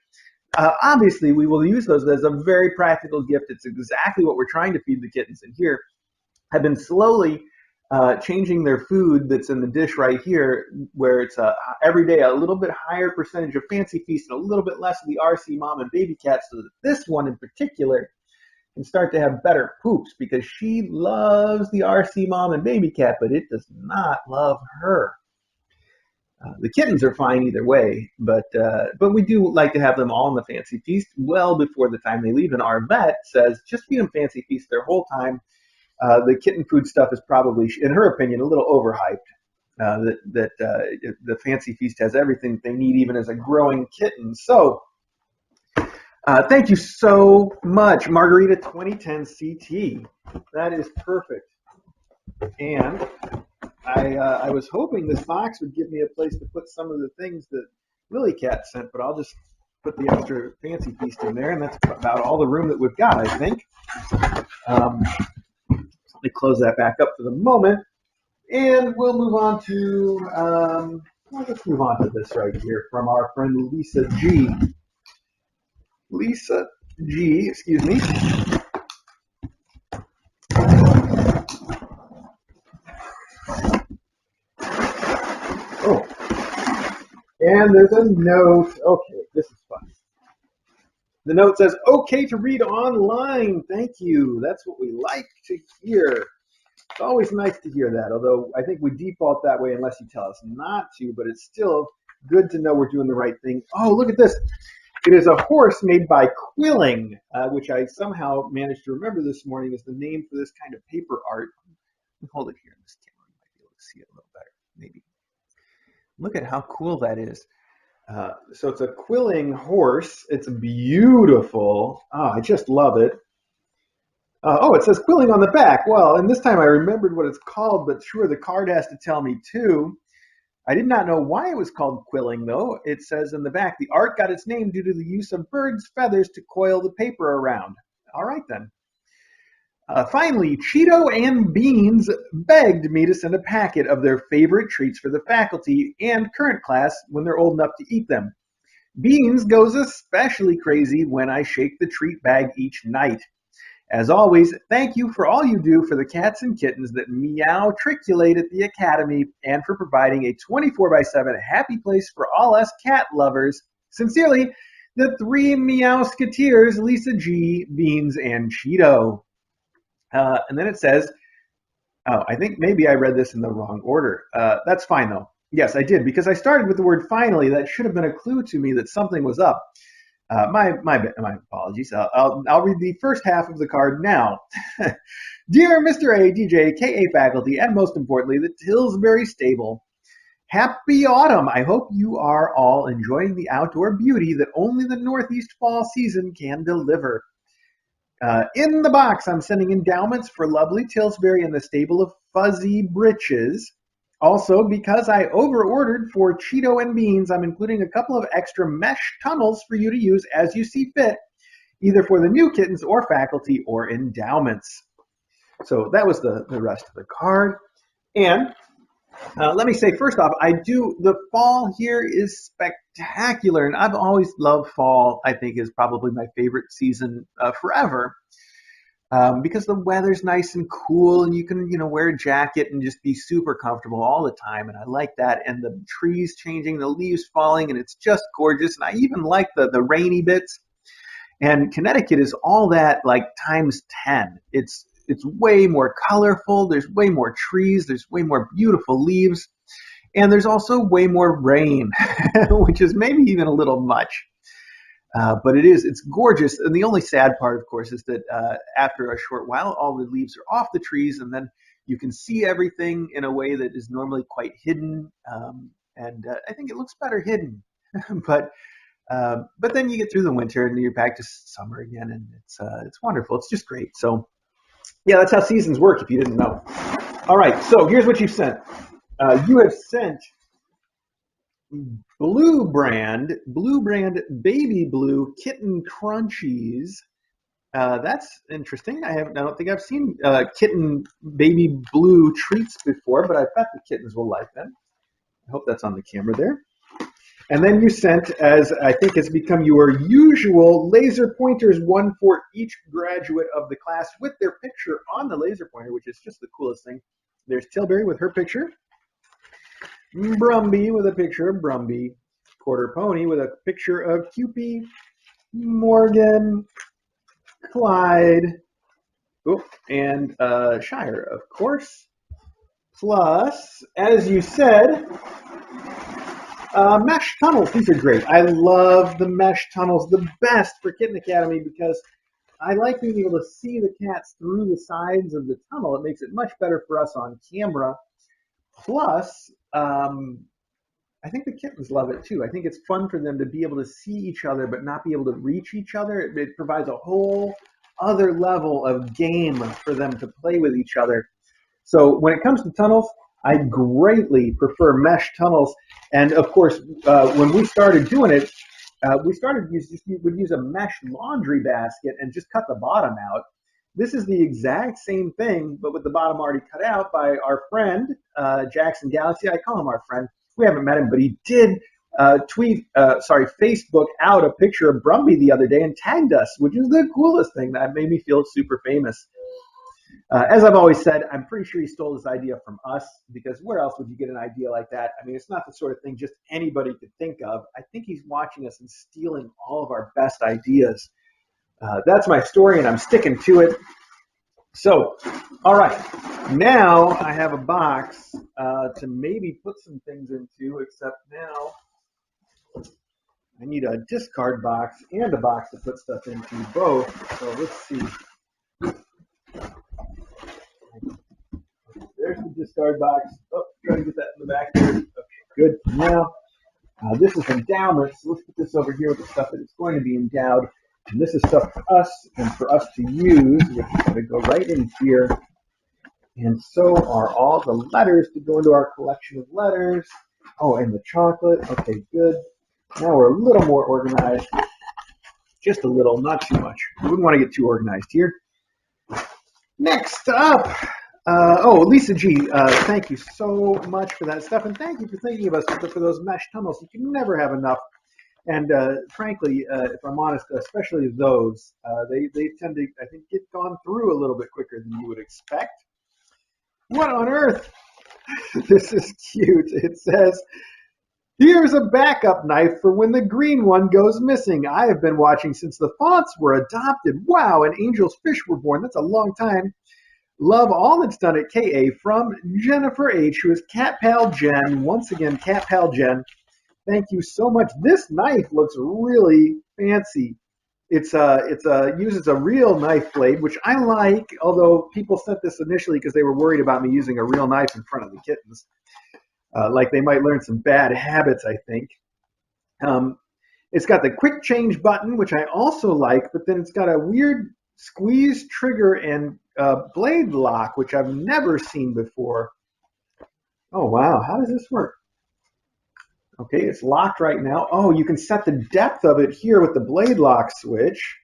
Obviously, we will use those as a very practical gift. It's exactly what we're trying to feed the kittens. And here, I've been slowly changing their food that's in the dish right here, where it's every day a little bit higher percentage of Fancy Feast and a little bit less of the RC Mom and Baby Cat, so that this one in particular can start to have better poops, because she loves the RC Mom and Baby Cat, but it does not love her. The kittens are fine either way, but we do like to have them all in the Fancy Feast well before the time they leave. And our vet says just feed them Fancy Feast their whole time. The kitten food stuff is probably, in her opinion, a little overhyped. The Fancy Feast has everything they need, even as a growing kitten. So thank you so much, Margarita 2010 CT. That is perfect. And I was hoping this box would give me a place to put some of the things that Lily Cat sent, but I'll just put the extra Fancy Feast in there, and that's about all the room that we've got, I think. Let me close that back up for the moment, and we'll move on to, let's move on to this right here from our friend Lisa G. Lisa G, excuse me. Oh, and there's a note. Okay, this is fun. The note says, okay to read online. Thank you. That's what we like to hear. It's always nice to hear that, although I think we default that way unless you tell us not to, but it's still good to know we're doing the right thing. Oh, look at this. It is a horse made by quilling, which I somehow managed to remember this morning is the name for this kind of paper art. Let me hold it here in this camera. You might be able to see it a little better, maybe. Look at how cool that is. So it's a quilling horse. It's beautiful. Oh, I just love it. It says quilling on the back. Well, and this time I remembered what it's called, but sure, the card has to tell me too. I did not know why it was called quilling, though. It says in the back, the art got its name due to the use of birds' feathers to coil the paper around. All right, then. Finally, Cheeto and Beans begged me to send a packet of their favorite treats for the faculty and current class when they're old enough to eat them. Beans goes especially crazy when I shake the treat bag each night. As always, thank you for all you do for the cats and kittens that meow-triculate at the Academy and for providing a 24/7 happy place for all us cat lovers. Sincerely, the three Meowsketeers, Lisa G, Beans, and Cheeto. And then it says, oh, I think maybe I read this in the wrong order. That's fine, though. Yes, I did, because I started with the word finally. That should have been a clue to me that something was up. My apologies. I'll read the first half of the card now. Dear Mr. A, DJ, KA faculty, and most importantly, the Tilbury stable, happy autumn. I hope you are all enjoying the outdoor beauty that only the Northeast fall season can deliver. In the box, I'm sending endowments for lovely Tilbury and the stable of fuzzy britches. Also, because I over-ordered for Cheeto and Beans, I'm including a couple of extra mesh tunnels for you to use as you see fit, either for the new kittens or faculty or endowments. So that was the rest of the card. And let me say, first off, the fall here is spectacular, and I've always loved fall. I think is probably my favorite season forever. Because the weather's nice and cool and you can, wear a jacket and just be super comfortable all the time. And I like that. And the trees changing, the leaves falling, and it's just gorgeous. And I even like the rainy bits. And Connecticut is all that like times 10. It's way more colorful. There's way more trees. There's way more beautiful leaves. And there's also way more rain, which is maybe even a little much. But it's gorgeous. And the only sad part, of course, is that after a short while, all the leaves are off the trees, and then you can see everything in a way that is normally quite hidden. And I think it looks better hidden. But then you get through the winter and you're back to summer again, and it's wonderful. It's just great. So, yeah, that's how seasons work, if you didn't know. All right, so here's what you've sent. You have sent Blue Brand Baby Blue Kitten Crunchies. That's interesting. I don't think I've seen Kitten Baby Blue treats before, but I bet the kittens will like them. I hope that's on the camera there. And then you sent, as I think has become your usual, laser pointers, one for each graduate of the class with their picture on the laser pointer, which is just the coolest thing. There's Tilbury with her picture. Brumby with a picture of Brumby, Quarter Pony with a picture of Cupie, Morgan, Clyde, and Shire, of course. Plus, as you said, mesh tunnels. These are great. I love the mesh tunnels, the best for Kitten Academy, because I like being able to see the cats through the sides of the tunnel. It makes it much better for us on camera. Plus, I think the kittens love it too. I think it's fun for them to be able to see each other but not be able to reach each other. It provides a whole other level of game for them to play with each other. So when it comes to tunnels, I greatly prefer mesh tunnels. And of course, when we started doing it, we would use a mesh laundry basket and just cut the bottom out. This is the exact same thing, but with the bottom already cut out by our friend, Jackson Galaxy. I call him our friend. We haven't met him, but he did Facebook out a picture of Brumby the other day and tagged us, which is the coolest thing. That made me feel super famous. As I've always said, I'm pretty sure he stole this idea from us, because where else would you get an idea like that? I mean, it's not the sort of thing just anybody could think of. I think he's watching us and stealing all of our best ideas. That's my story, and I'm sticking to it. So, all right. Now I have a box to maybe put some things into, except now I need a discard box and a box to put stuff into, both. So let's see. There's the discard box. Oh, trying to get that in the back there. Okay, good. Now, this is endowments. So let's put this over here with the stuff that it's going to be endowed. And this is stuff for us and for us to use, which is going to go right in here. And so are all the letters to go into our collection of letters. Oh, and the chocolate. Okay, good. Now we're a little more organized. Just a little, not too much. We wouldn't want to get too organized here. Next up, Lisa G, thank you so much for that stuff. And thank you for thinking of us for those mesh tunnels. You can never have enough. And frankly, if I'm honest, especially those, they tend to, I think, get gone through a little bit quicker than you would expect. What on earth? This is cute. It says, here's a backup knife for when the green one goes missing. I have been watching since the fonts were adopted. Wow, and Angel's Fish were born. That's a long time. Love all that's done at KA from Jennifer H., who is Cat Pal Jen. Once again, Cat Pal Jen. Thank you so much. This knife looks really fancy. It uses a real knife blade, which I like, although people sent this initially because they were worried about me using a real knife in front of the kittens. Like they might learn some bad habits, I think. It's got the quick change button, which I also like, but then it's got a weird squeeze trigger and blade lock, which I've never seen before. Oh, wow. How does this work? Okay, it's locked right now. Oh, you can set the depth of it here with the blade lock switch.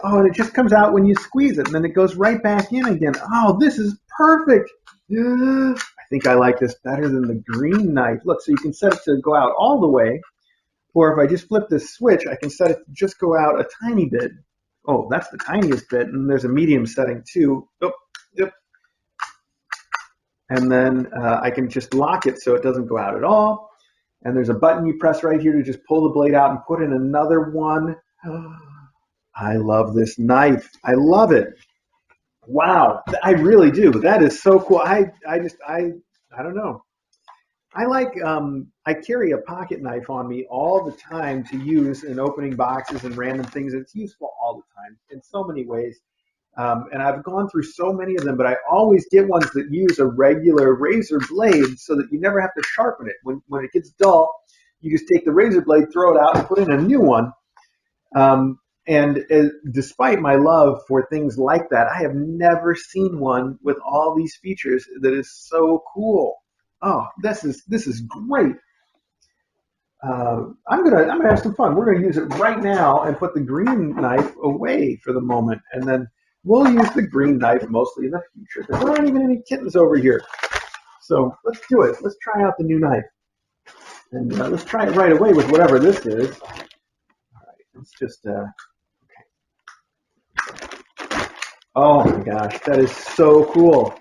Oh, and it just comes out when you squeeze it, and then it goes right back in again. Oh, this is perfect. I think I like this better than the green knife. Look, so you can set it to go out all the way, or if I just flip this switch, I can set it to just go out a tiny bit. Oh, that's the tiniest bit, and there's a medium setting too. Oh, yep. And then I can just lock it so it doesn't go out at all. And there's a button you press right here to just pull the blade out and put in another one. I love this knife. I love it. Wow, I really do. That is so cool. I don't know. I carry a pocket knife on me all the time to use in opening boxes and random things. It's useful all the time in so many ways. And I've gone through so many of them, but I always get ones that use a regular razor blade so that you never have to sharpen it. When it gets dull, you just take the razor blade, throw it out, and put in a new one. Despite my love for things like that, I have never seen one with all these features that is so cool. Oh, this is great. I'm gonna have some fun. We're gonna use it right now and put the green knife away for the moment, and then we'll use the green knife mostly in the future. There aren't even any kittens over here, so let's do it. Let's try out the new knife, and let's try it right away with whatever this is. All right, let's just. Oh my gosh, that is so cool.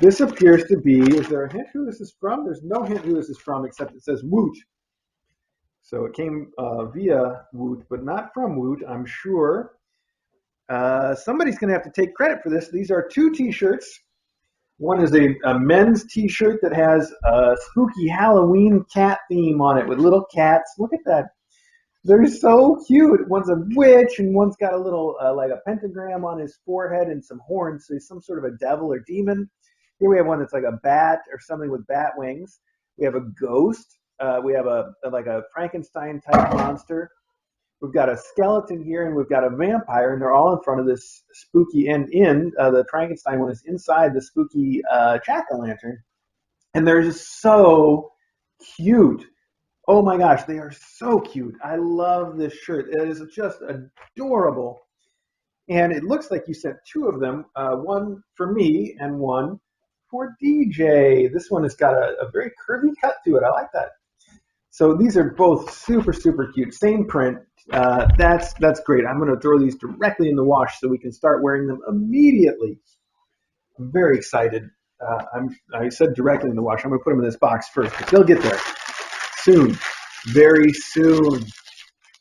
This appears to be, is there a hint who this is from? There's no hint who this is from except it says Woot. So it came via Woot, but not from Woot, I'm sure. Somebody's going to have to take credit for this. These are two t-shirts. One is a men's t-shirt that has a spooky Halloween cat theme on it with little cats. Look at that. They're so cute. One's a witch, and one's got a little, like a pentagram on his forehead and some horns. So he's some sort of a devil or demon. Here we have one that's like a bat or something with bat wings. We have a ghost. We have like a Frankenstein type monster. We've got a skeleton here, and we've got a vampire, and they're all in front of this spooky end. The Frankenstein one is inside the spooky jack-o'-lantern. And they're just so cute. Oh my gosh, they are so cute. I love this shirt. It is just adorable. And it looks like you sent two of them, one for me and one for DJ. This one has got a very curvy cut to it. I like that. So these are both super, super cute. Same print. That's great. I'm going to throw these directly in the wash so we can start wearing them immediately. I'm very excited. I said directly in the wash. I'm going to put them in this box first, but they'll get there. Soon, very soon.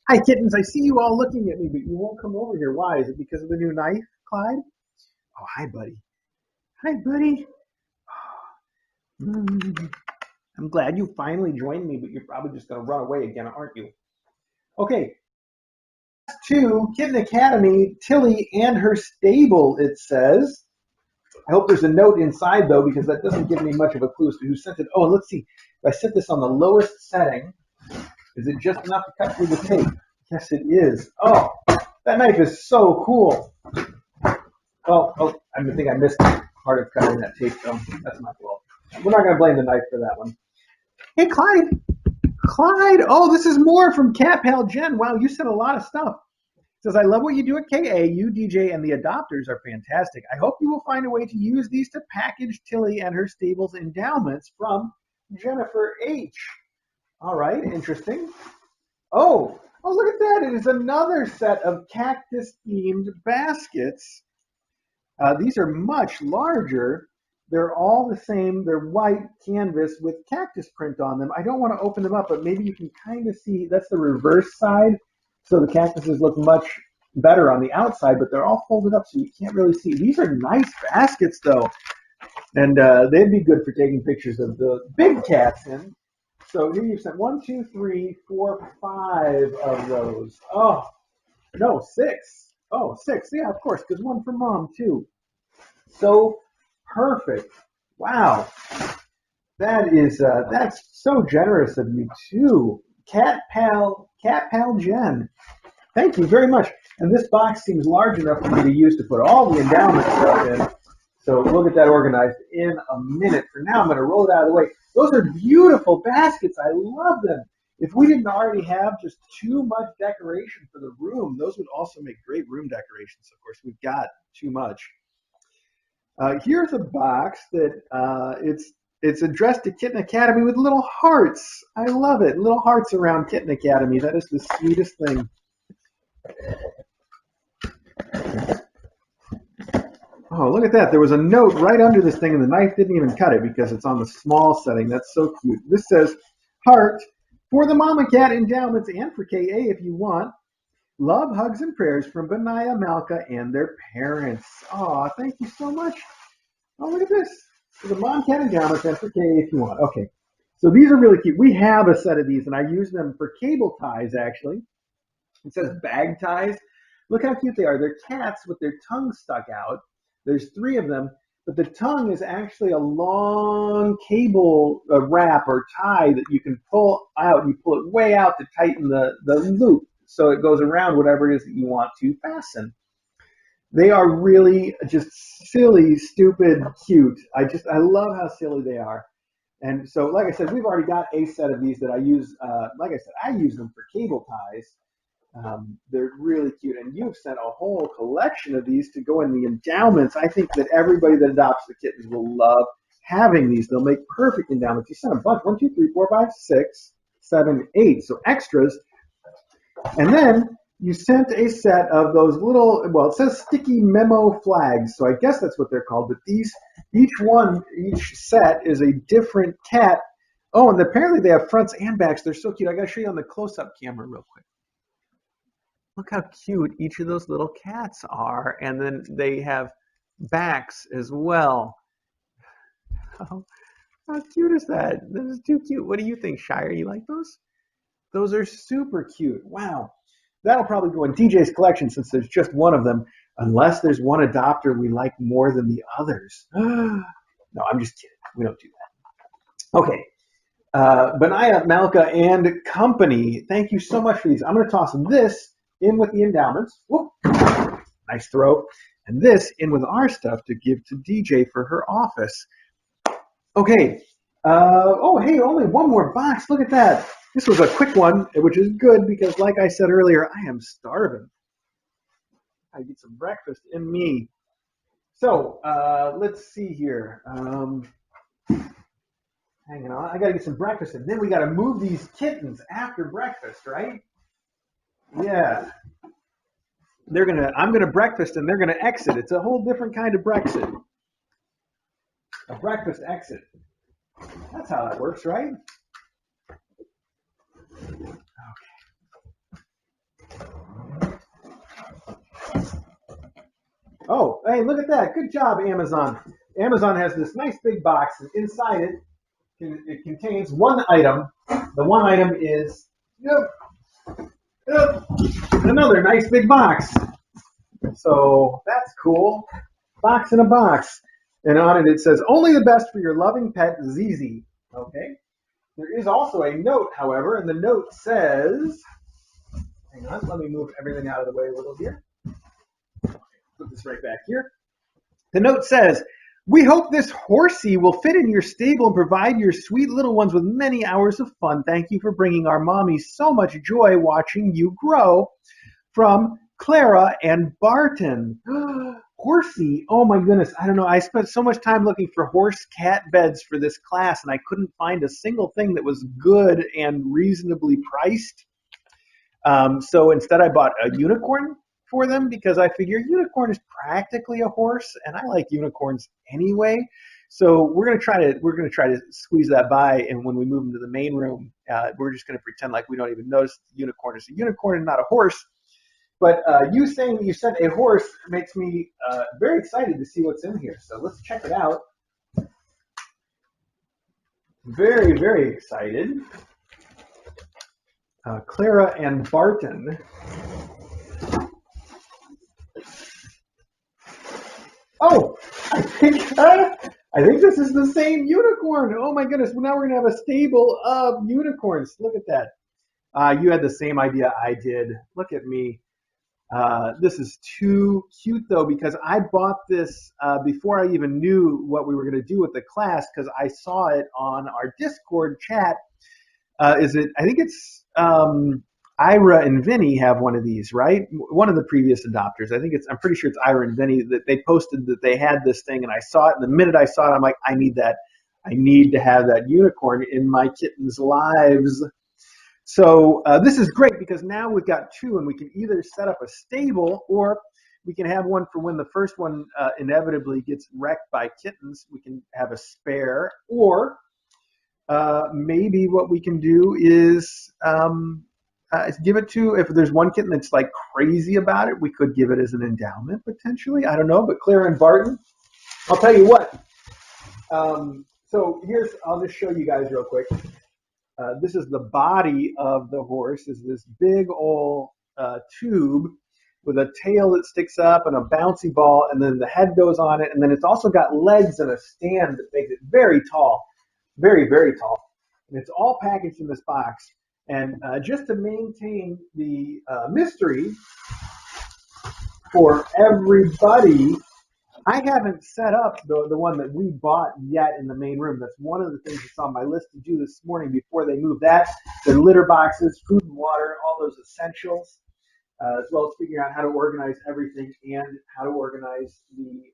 Hi, kittens. I see you all looking at me, but you won't come over here. Why? Is it because of the new knife, Clyde? Oh, hi, buddy. Hi, buddy. I'm glad you finally joined me, but you're probably just going to run away again, aren't you? Okay. To Kitten Academy, Tilly and her stable, it says. I hope there's a note inside, though, because that doesn't give me much of a clue as to who sent it. Oh, and let's see. If I set this on the lowest setting, is it just enough to cut through the tape? Yes, it is. Oh, that knife is so cool. Oh, I think I missed part of cutting that tape, though. That's my fault. We're not going to blame the knife for that one. Hey, Clyde. Clyde. Oh, this is more from Cat Pal Jen. Wow, you sent a lot of stuff. Says, I love what you do at KA. You, DJ, and the adopters are fantastic. I hope you will find a way to use these to package Tilly and her stable's endowments from Jennifer H. All right, interesting. Oh, look at that. It is another set of cactus-themed baskets. These are much larger. They're all the same. They're white canvas with cactus print on them. I don't want to open them up, but maybe you can kind of see that's the reverse side. So the cactuses look much better on the outside, but they're all folded up so you can't really see. These are nice baskets, though. And they'd be good for taking pictures of the big cats in. So here you've sent 1, 2, 3, 4, 5 of those. Oh, no, 6. Oh, 6. Yeah, of course, because one for mom, too. So perfect. Wow. That's so generous of you, too. Cat Pal Jen. Thank you very much. And this box seems large enough for me to use to put all the endowment stuff in. So we'll get that organized in a minute. For now, I'm going to roll it out of the way. Those are beautiful baskets. I love them. If we didn't already have just too much decoration for the room, those would also make great room decorations. Of course, we've got too much. Here's a box that it's addressed to Kitten Academy with little hearts. I love it. Little hearts around Kitten Academy. That is the sweetest thing. Oh, look at that. There was a note right under this thing, and the knife didn't even cut it because it's on the small setting. That's so cute. This says, heart for the Mama Cat endowments and for KA if you want. Love, hugs, and prayers from Benaiah, Malka, and their parents. Aw, thank you so much. Oh, look at this. For the Mom Cat endowments and for KA if you want. Okay. So these are really cute. We have a set of these, and I use them for cable ties, actually. It says bag ties. Look how cute they are. They're cats with their tongues stuck out. There's 3 of them, but the tongue is actually a long cable wrap or tie that you can pull out. You pull it way out to tighten the loop so it goes around whatever it is that you want to fasten. They are really just silly, stupid, cute. I love how silly they are. And so, like I said, we've already got a set of these that I use. Like I said, I use them for cable ties. They're really cute, and you've sent a whole collection of these to go in the endowments. I think that everybody that adopts the kittens will love having these. They'll make perfect endowments. You sent a bunch, 1, 2, 3, 4, 5, 6, 7, 8, so extras. And then you sent a set of those little, well, it says sticky memo flags, so I guess that's what they're called, but these, each set is a different cat. Oh, and apparently they have fronts and backs. They're so cute. I got to show you on the close-up camera real quick. Look how cute each of those little cats are. And then they have backs as well. How cute is that? This is too cute. What do you think, Shire? You like those? Those are super cute. Wow. That'll probably go in DJ's collection since there's just one of them, unless there's one adopter we like more than the others. No, I'm just kidding. We don't do that. Okay. Benaiah, Malka, and company, thank you so much for these. I'm going to toss this in with the endowments. Whoop. Nice throw. And this in with our stuff to give to DJ for her office. Okay. Oh, hey, only one more box. Look at that. This was a quick one, which is good because, like I said earlier, I am starving. I get some breakfast in me. So let's see here. Hanging on. I got to get some breakfast, and then we got to move these kittens after breakfast, right? Yeah. I'm gonna breakfast and they're gonna exit. It's a whole different kind of Brexit. A breakfast exit. That's how that works, right? Okay. Oh, hey, look at that. Good job, Amazon. Amazon has this nice big box, and inside it contains one item. The one item is another nice big box. So that's cool. Box in a box. And on it says, only the best for your loving pet, Zizi. Okay. There is also a note, however, and the note says, hang on, let me move everything out of the way a little here. Put this right back here. The note says, we hope this horsey will fit in your stable and provide your sweet little ones with many hours of fun. Thank you for bringing our mommies so much joy watching you grow. From Clara and Barton. horsey. Oh my goodness. I don't know. I spent so much time looking for horse cat beds for this class, and I couldn't find a single thing that was good and reasonably priced. So instead I bought a unicorn for them because I figure unicorn is practically a horse, and I like unicorns anyway. So we're gonna try to squeeze that by, and when we move into the main room, we're just gonna pretend like we don't even notice the unicorn is a unicorn and not a horse. But you saying you sent a horse makes me very excited to see what's in here. So let's check it out. Very, very excited. Clara and Barton. Oh, I think this is the same unicorn. Oh my goodness! Well, now we're gonna have a stable of unicorns. Look at that. You had the same idea I did. Look at me. This is too cute though, because I bought this before I even knew what we were going to do with the class, because I saw it on our Discord chat. I think it's Ira and Vinny have one of these, right? One of the previous adopters. I'm pretty sure it's Ira and Vinny that they posted that they had this thing, and I saw it. And the minute I saw it, I'm like, I need that. I need to have that unicorn in my kittens' lives. So this is great because now we've got two, and we can either set up a stable, or we can have one for when the first one inevitably gets wrecked by kittens. We can have a spare, or maybe what we can do is give it to, if there's one kitten that's like crazy about it, we could give it as an endowment potentially. I don't know, but Clara and Barton, I'll tell you what. So I'll just show you guys real quick. This is the body of the horse, is this big old tube with a tail that sticks up and a bouncy ball, and then the head goes on it, and then it's also got legs and a stand that makes it very tall, very, very tall. And it's all packaged in this box. And just to maintain the mystery for everybody, I haven't set up the one that we bought yet in the main room. That's one of the things that's on my list to do this morning before they move that. The litter boxes, food and water, all those essentials, as well as figuring out how to organize everything and how to organize the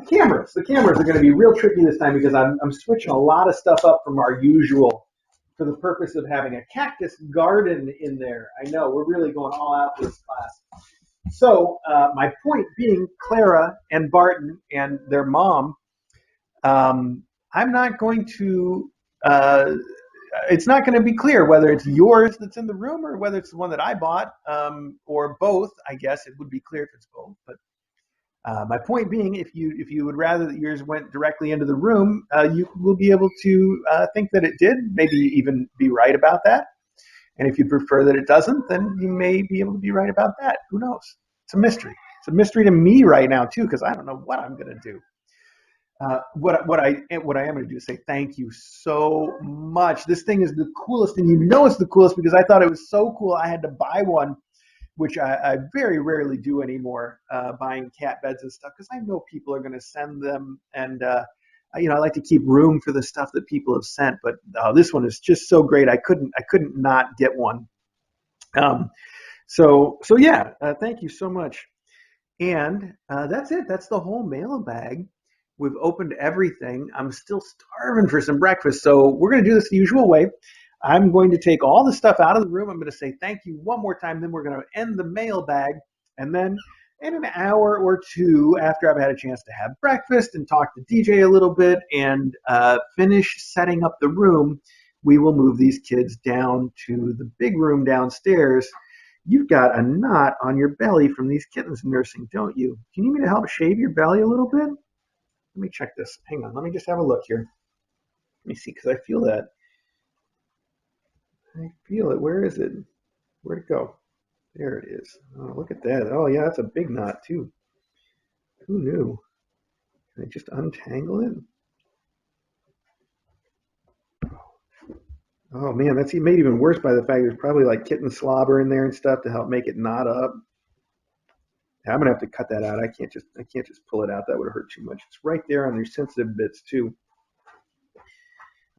cameras. The cameras are going to be real tricky this time because I'm switching a lot of stuff up from our usual for the purpose of having a cactus garden in there. I know, we're really going all out for this class. So my point being, Clara and Barton and their mom, I'm not going to, it's not going to be clear whether it's yours that's in the room or whether it's the one that I bought, or both. I guess it would be clear if it's both. But my point being, if you would rather that yours went directly into the room, you will be able to think that it did, maybe even be right about that. And if you prefer that it doesn't, then you may be able to be right about that. Who knows? It's a mystery. It's a mystery to me right now too, because I don't know what I'm going to do. What I am going to do is say thank you so much. This thing is the coolest, and you know it's the coolest because I thought it was so cool I had to buy one, which I very rarely do anymore, buying cat beds and stuff, because I know people are going to send them, and I like to keep room for the stuff that people have sent. But this one is just so great. I couldn't not get one. So yeah, thank you so much. And that's it. That's the whole mailbag. We've opened everything. I'm still starving for some breakfast, so we're going to do this the usual way. I'm going to take all the stuff out of the room. I'm going to say thank you one more time. Then we're going to end the mailbag. And then in an hour or two, after I've had a chance to have breakfast and talk to DJ a little bit and finish setting up the room, we will move these kids down to the big room downstairs. You've got a knot on your belly from these kittens nursing, don't you? Do you need me to help shave your belly a little bit? Let me check this. Hang on. Let me just have a look here. Let me see, because I feel that. I feel it. Where is it? Where'd it go? There it is. Oh, look at that. Oh, yeah, that's a big knot, too. Who knew? Can I just untangle it? Oh, man, that's made even worse by the fact there's probably like kitten slobber in there and stuff to help make it knot up. I'm going to have to cut that out. I can't just pull it out. That would hurt too much. It's right there on your sensitive bits, too.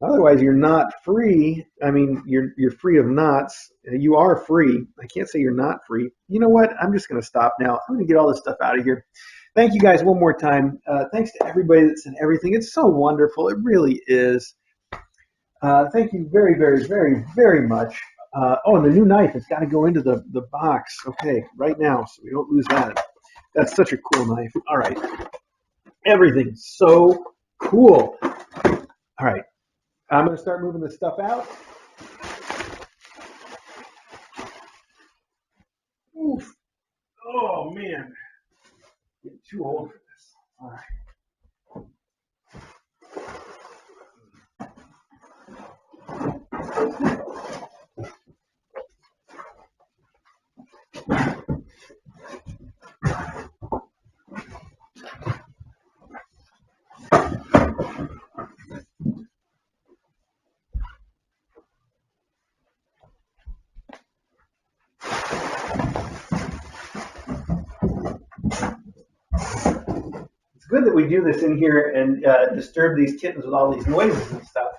Otherwise, you're not free. I mean, you're free of knots. You are free. I can't say you're not free. You know what? I'm just going to stop now. I'm going to get all this stuff out of here. Thank you guys one more time. Thanks to everybody that sent everything. It's so wonderful. It really is. Thank you very, very, very, very much. Oh, and the new knife. It's got to go into the box. Okay, right now, so we don't lose that. That's such a cool knife. All right. Everything's so cool. All right. I'm going to start moving this stuff out. Oof. Oh, man. Getting too old for this. All right. It's good that we do this in here and disturb these kittens with all these noises and stuff.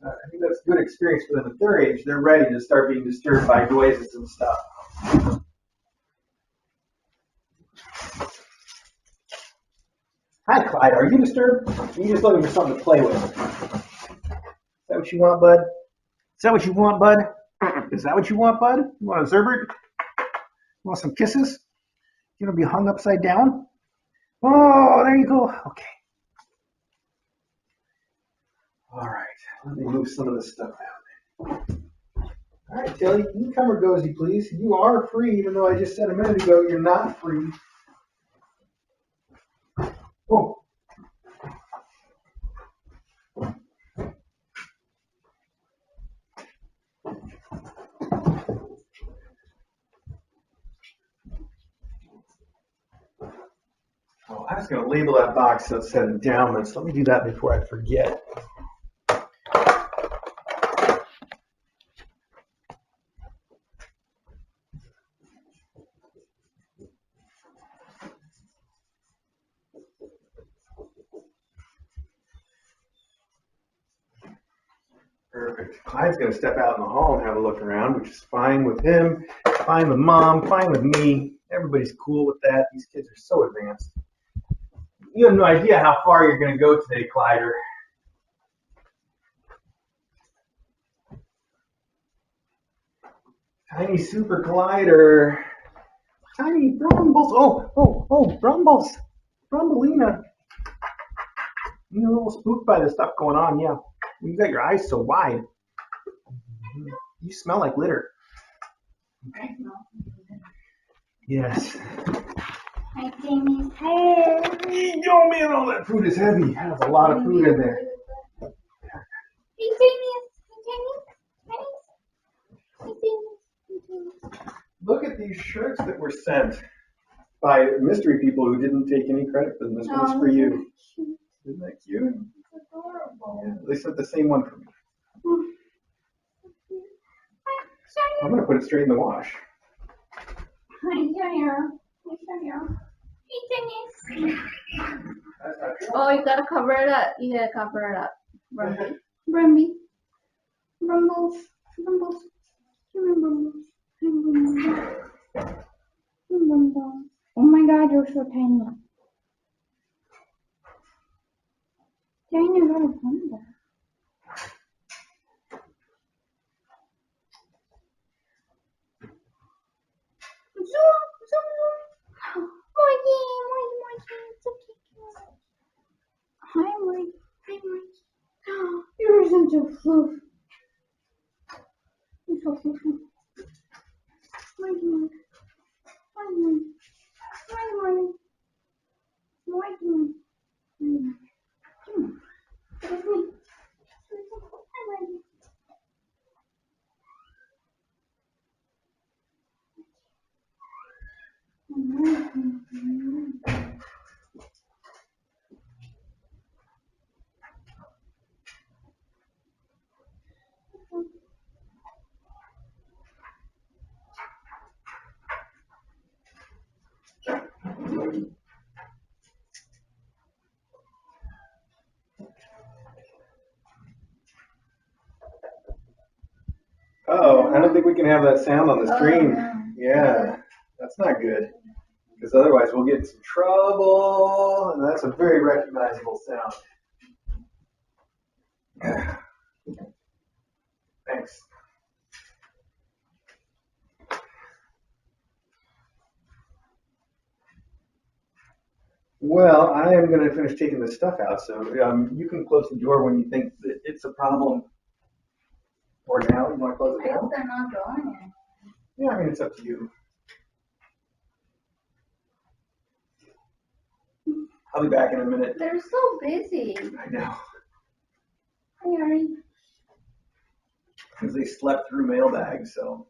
I think that's a good experience for them at their age. They're ready to start being disturbed by noises and stuff. Hi, Clyde. Are you disturbed? Or are you just looking for something to play with? Is that what you want, bud? Is that what you want, bud? Is that what you want, bud? You want a Zerbert? You want some kisses? You want to be hung upside down? Oh, there you go. Okay. All right. Let me move some of this stuff out. All right, Tilly. You come or go as you please. You are free, even though I just said a minute ago you're not free. Oh. Oh, I was going to label that box that said endowments. Let me do that before I forget. Perfect. Clyde's going to step out in the hall and have a look around, which is fine with him, fine with mom, fine with me. Everybody's cool with that. These kids are so advanced. You have no idea how far you're going to go today, Clyder. Tiny super glider. Tiny Brumbles. Oh, Brumbles. Brumbleina. You're a little spooked by the stuff going on, yeah. You got your eyes so wide. You smell like litter. I smell. Yes. My Jamie's hair. Oh man, all that food is heavy. There's a lot of food in there. Hey, Jamie. Hey, Jamie. Look at these shirts that were sent by mystery people who didn't take any credit for them. This one's for you. Isn't that cute? It's adorable. Yeah, they sent the same one for me. I'm going to put it straight in the wash. Hey, Jamie. Oh, you gotta cover it up. You gotta cover it up. Brumby. Brumbles. Brumbles. Oh my god, you're so tiny. Tiny little bundle. Zoom. Morty. It's okay. Hi, Morty. You're such a floof. You're so fluffy. Morty. can have that sound on the screen. No. Yeah, that's not good. Because otherwise we'll get in some trouble. And that's a very recognizable sound. Thanks. Well, I am going to finish taking the stuff out, so you can close the door when you think that it's a problem. Or now, you want to close it I guess now? they're not drawing it. Yeah, I mean, it's up to you. I'll be back in a minute. They're so busy. I know. Hi, Ari. Because they slept through mailbags, so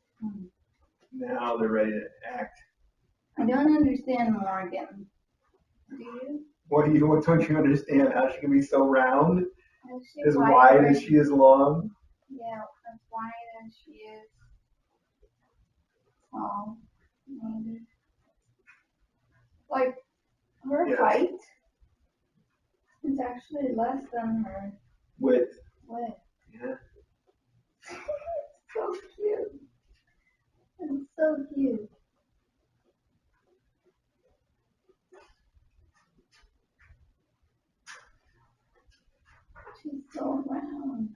now they're ready to act. I don't understand Morgan. Do you? What don't you understand? How she can be so round? Is she As wide and- as she is long? Yeah, as wide as she is tall. Maybe. Like, her Yeah. height is actually less than her Width. width. Yeah. So cute. It's so cute. She's so round.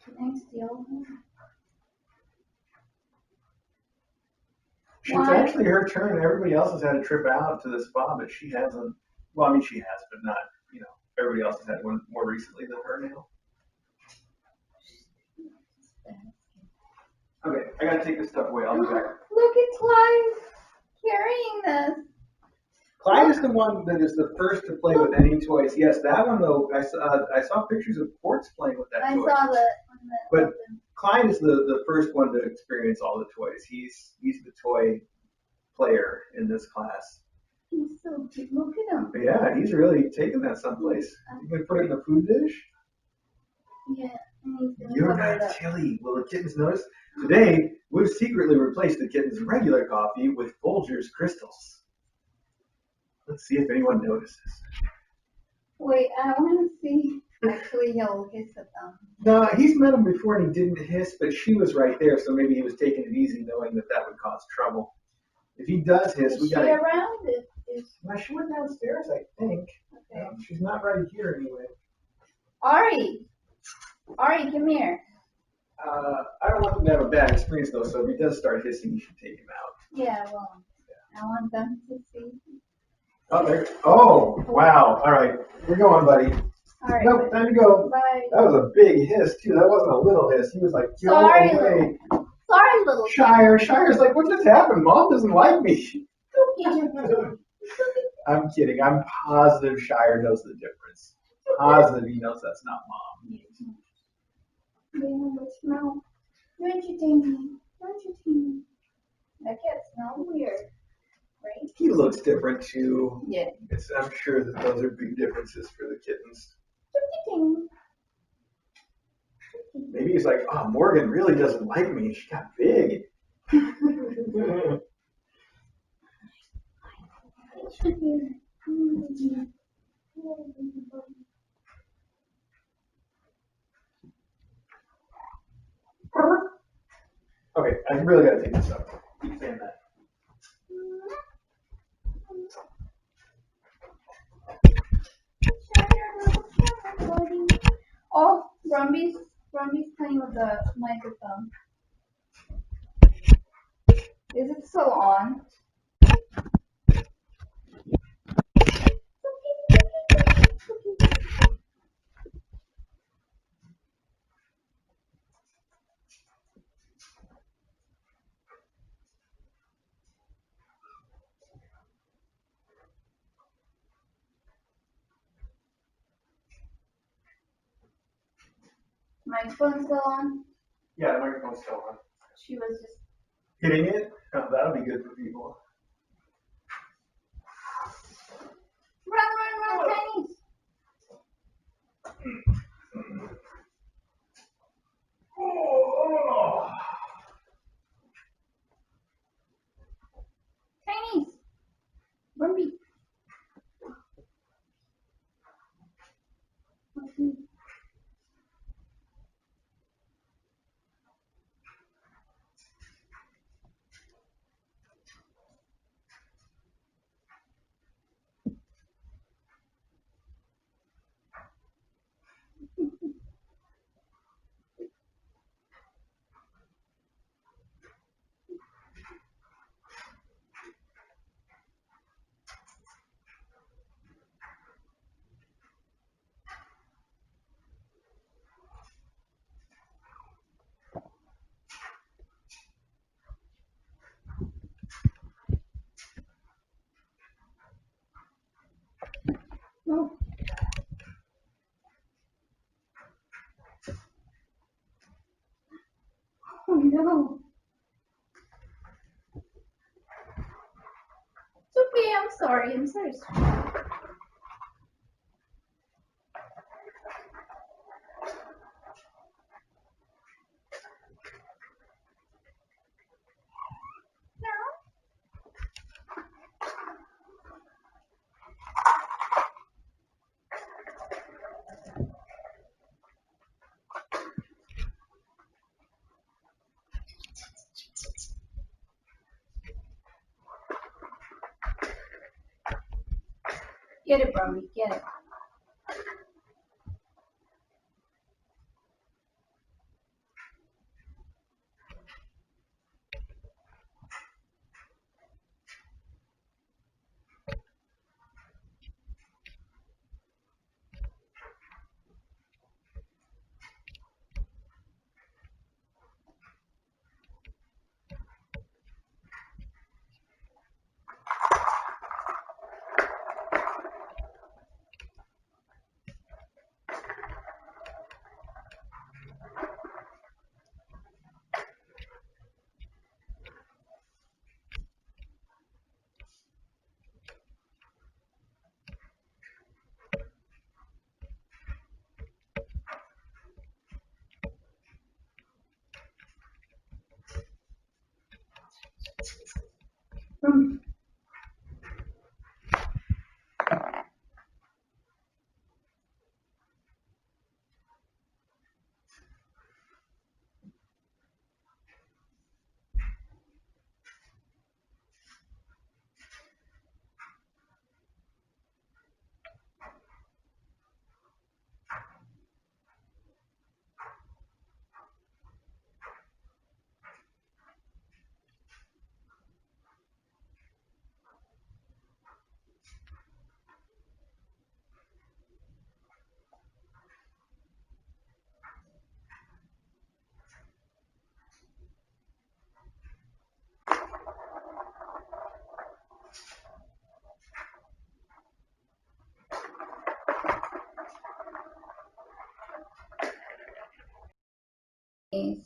Can I steal her? It's Why? actually her turn. Everybody else has had a trip out to the spa, but she hasn't. Well, I mean, she has, but not, everybody else has had one more recently than her now. Okay, I gotta take this stuff away. I'll be back. Look at Clive carrying this. Clyde is the one that is the first to play with any toys. Yes, that one though, I saw pictures of Quartz playing with that I toy. saw the. But Clyde is the first one to experience all the toys. He's the toy player in this class. He's so cute. Look at him. But yeah, he's really taken that someplace. You can put it in a food dish. Yeah, and he's gonna You're cover it not up. chilly. Will the kittens notice? Today, we've secretly replaced the kitten's regular coffee with Folgers crystals. Let's see if anyone notices. Wait, I want to see. Actually, he'll hiss at them. No, he's met him before and he didn't hiss, but she was right there, so maybe he was taking it easy knowing that that would cause trouble. If he does hiss, Is we she gotta... around? Well, she went downstairs, I think. Okay. She's not right here anyway. Ari, come here. I don't want him to have a bad experience though, so if he does start hissing, you should take him out. Yeah, well, I want them to see. Oh, there. Oh, wow. All right. We're going, buddy. All right. Nope, time to go. Bye. That was a big hiss, too. That wasn't a little hiss. He was like, go Sorry, away. Sorry, little. Shire's like, what just happened? Mom doesn't like me. Cookie. I'm kidding. I'm positive Shire knows the difference. Positive he knows that's not Mom. Smell. Don't you think? That cat smells weird, right? He looks different, too. Yeah. I'm sure that those are big differences for the kittens. Maybe he's like, oh, Morgan really doesn't like me. She got big. Okay, I really gotta take this up. Keep saying that. Oh, Brumby's playing with the microphone. Is it still on? Microphone's still on? Yeah, the microphone's still on. She was just. Hitting it? Oh, that'll be good for people. Run, Chinese! Oh. Chinese! Brumby! No. It's okay, I'm sorry. I'm sorry. Get it, Brumby, get it. Yes.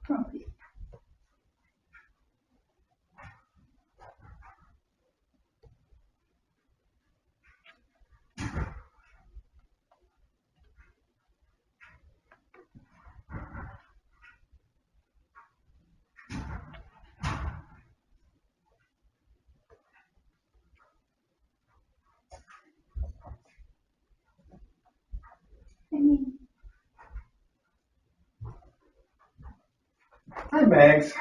Brumby. Hi, Mags.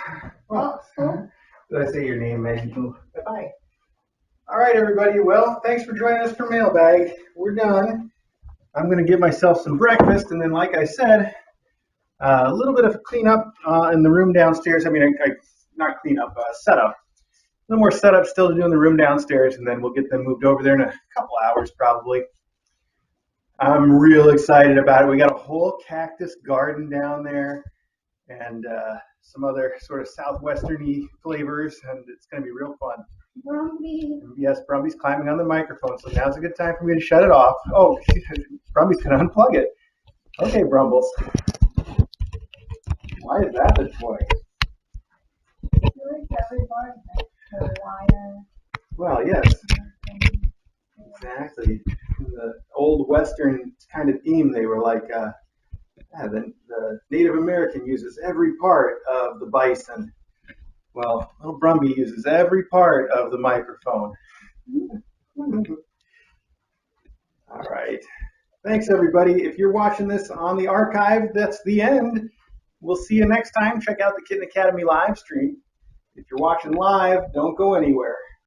Oh, Did I say your name, Maggie? Bye-bye. All right, everybody. Well, thanks for joining us for Mailbag. We're done. I'm going to get myself some breakfast, and then, like I said, a little bit of cleanup in the room downstairs. I mean, not cleanup, setup. A little more setup still to do in the room downstairs, and then we'll get them moved over there in a couple hours, probably. I'm real excited about it. We got a whole cactus garden down there, and some other sort of southwestern-y flavors, and it's going to be real fun. Brumby. Yes, Brumby's climbing on the microphone, so now's a good time for me to shut it off. Oh, Brumby's going to unplug it. Okay, Brumbles. Why is that the toy? Well, yes. Exactly. In the old Western kind of theme, they were like Yeah, the Native American uses every part of the bison. Well, little Brumby uses every part of the microphone. All right. Thanks, everybody. If you're watching this on the archive, that's the end. We'll see you next time. Check out the Kitten Academy live stream. If you're watching live, don't go anywhere.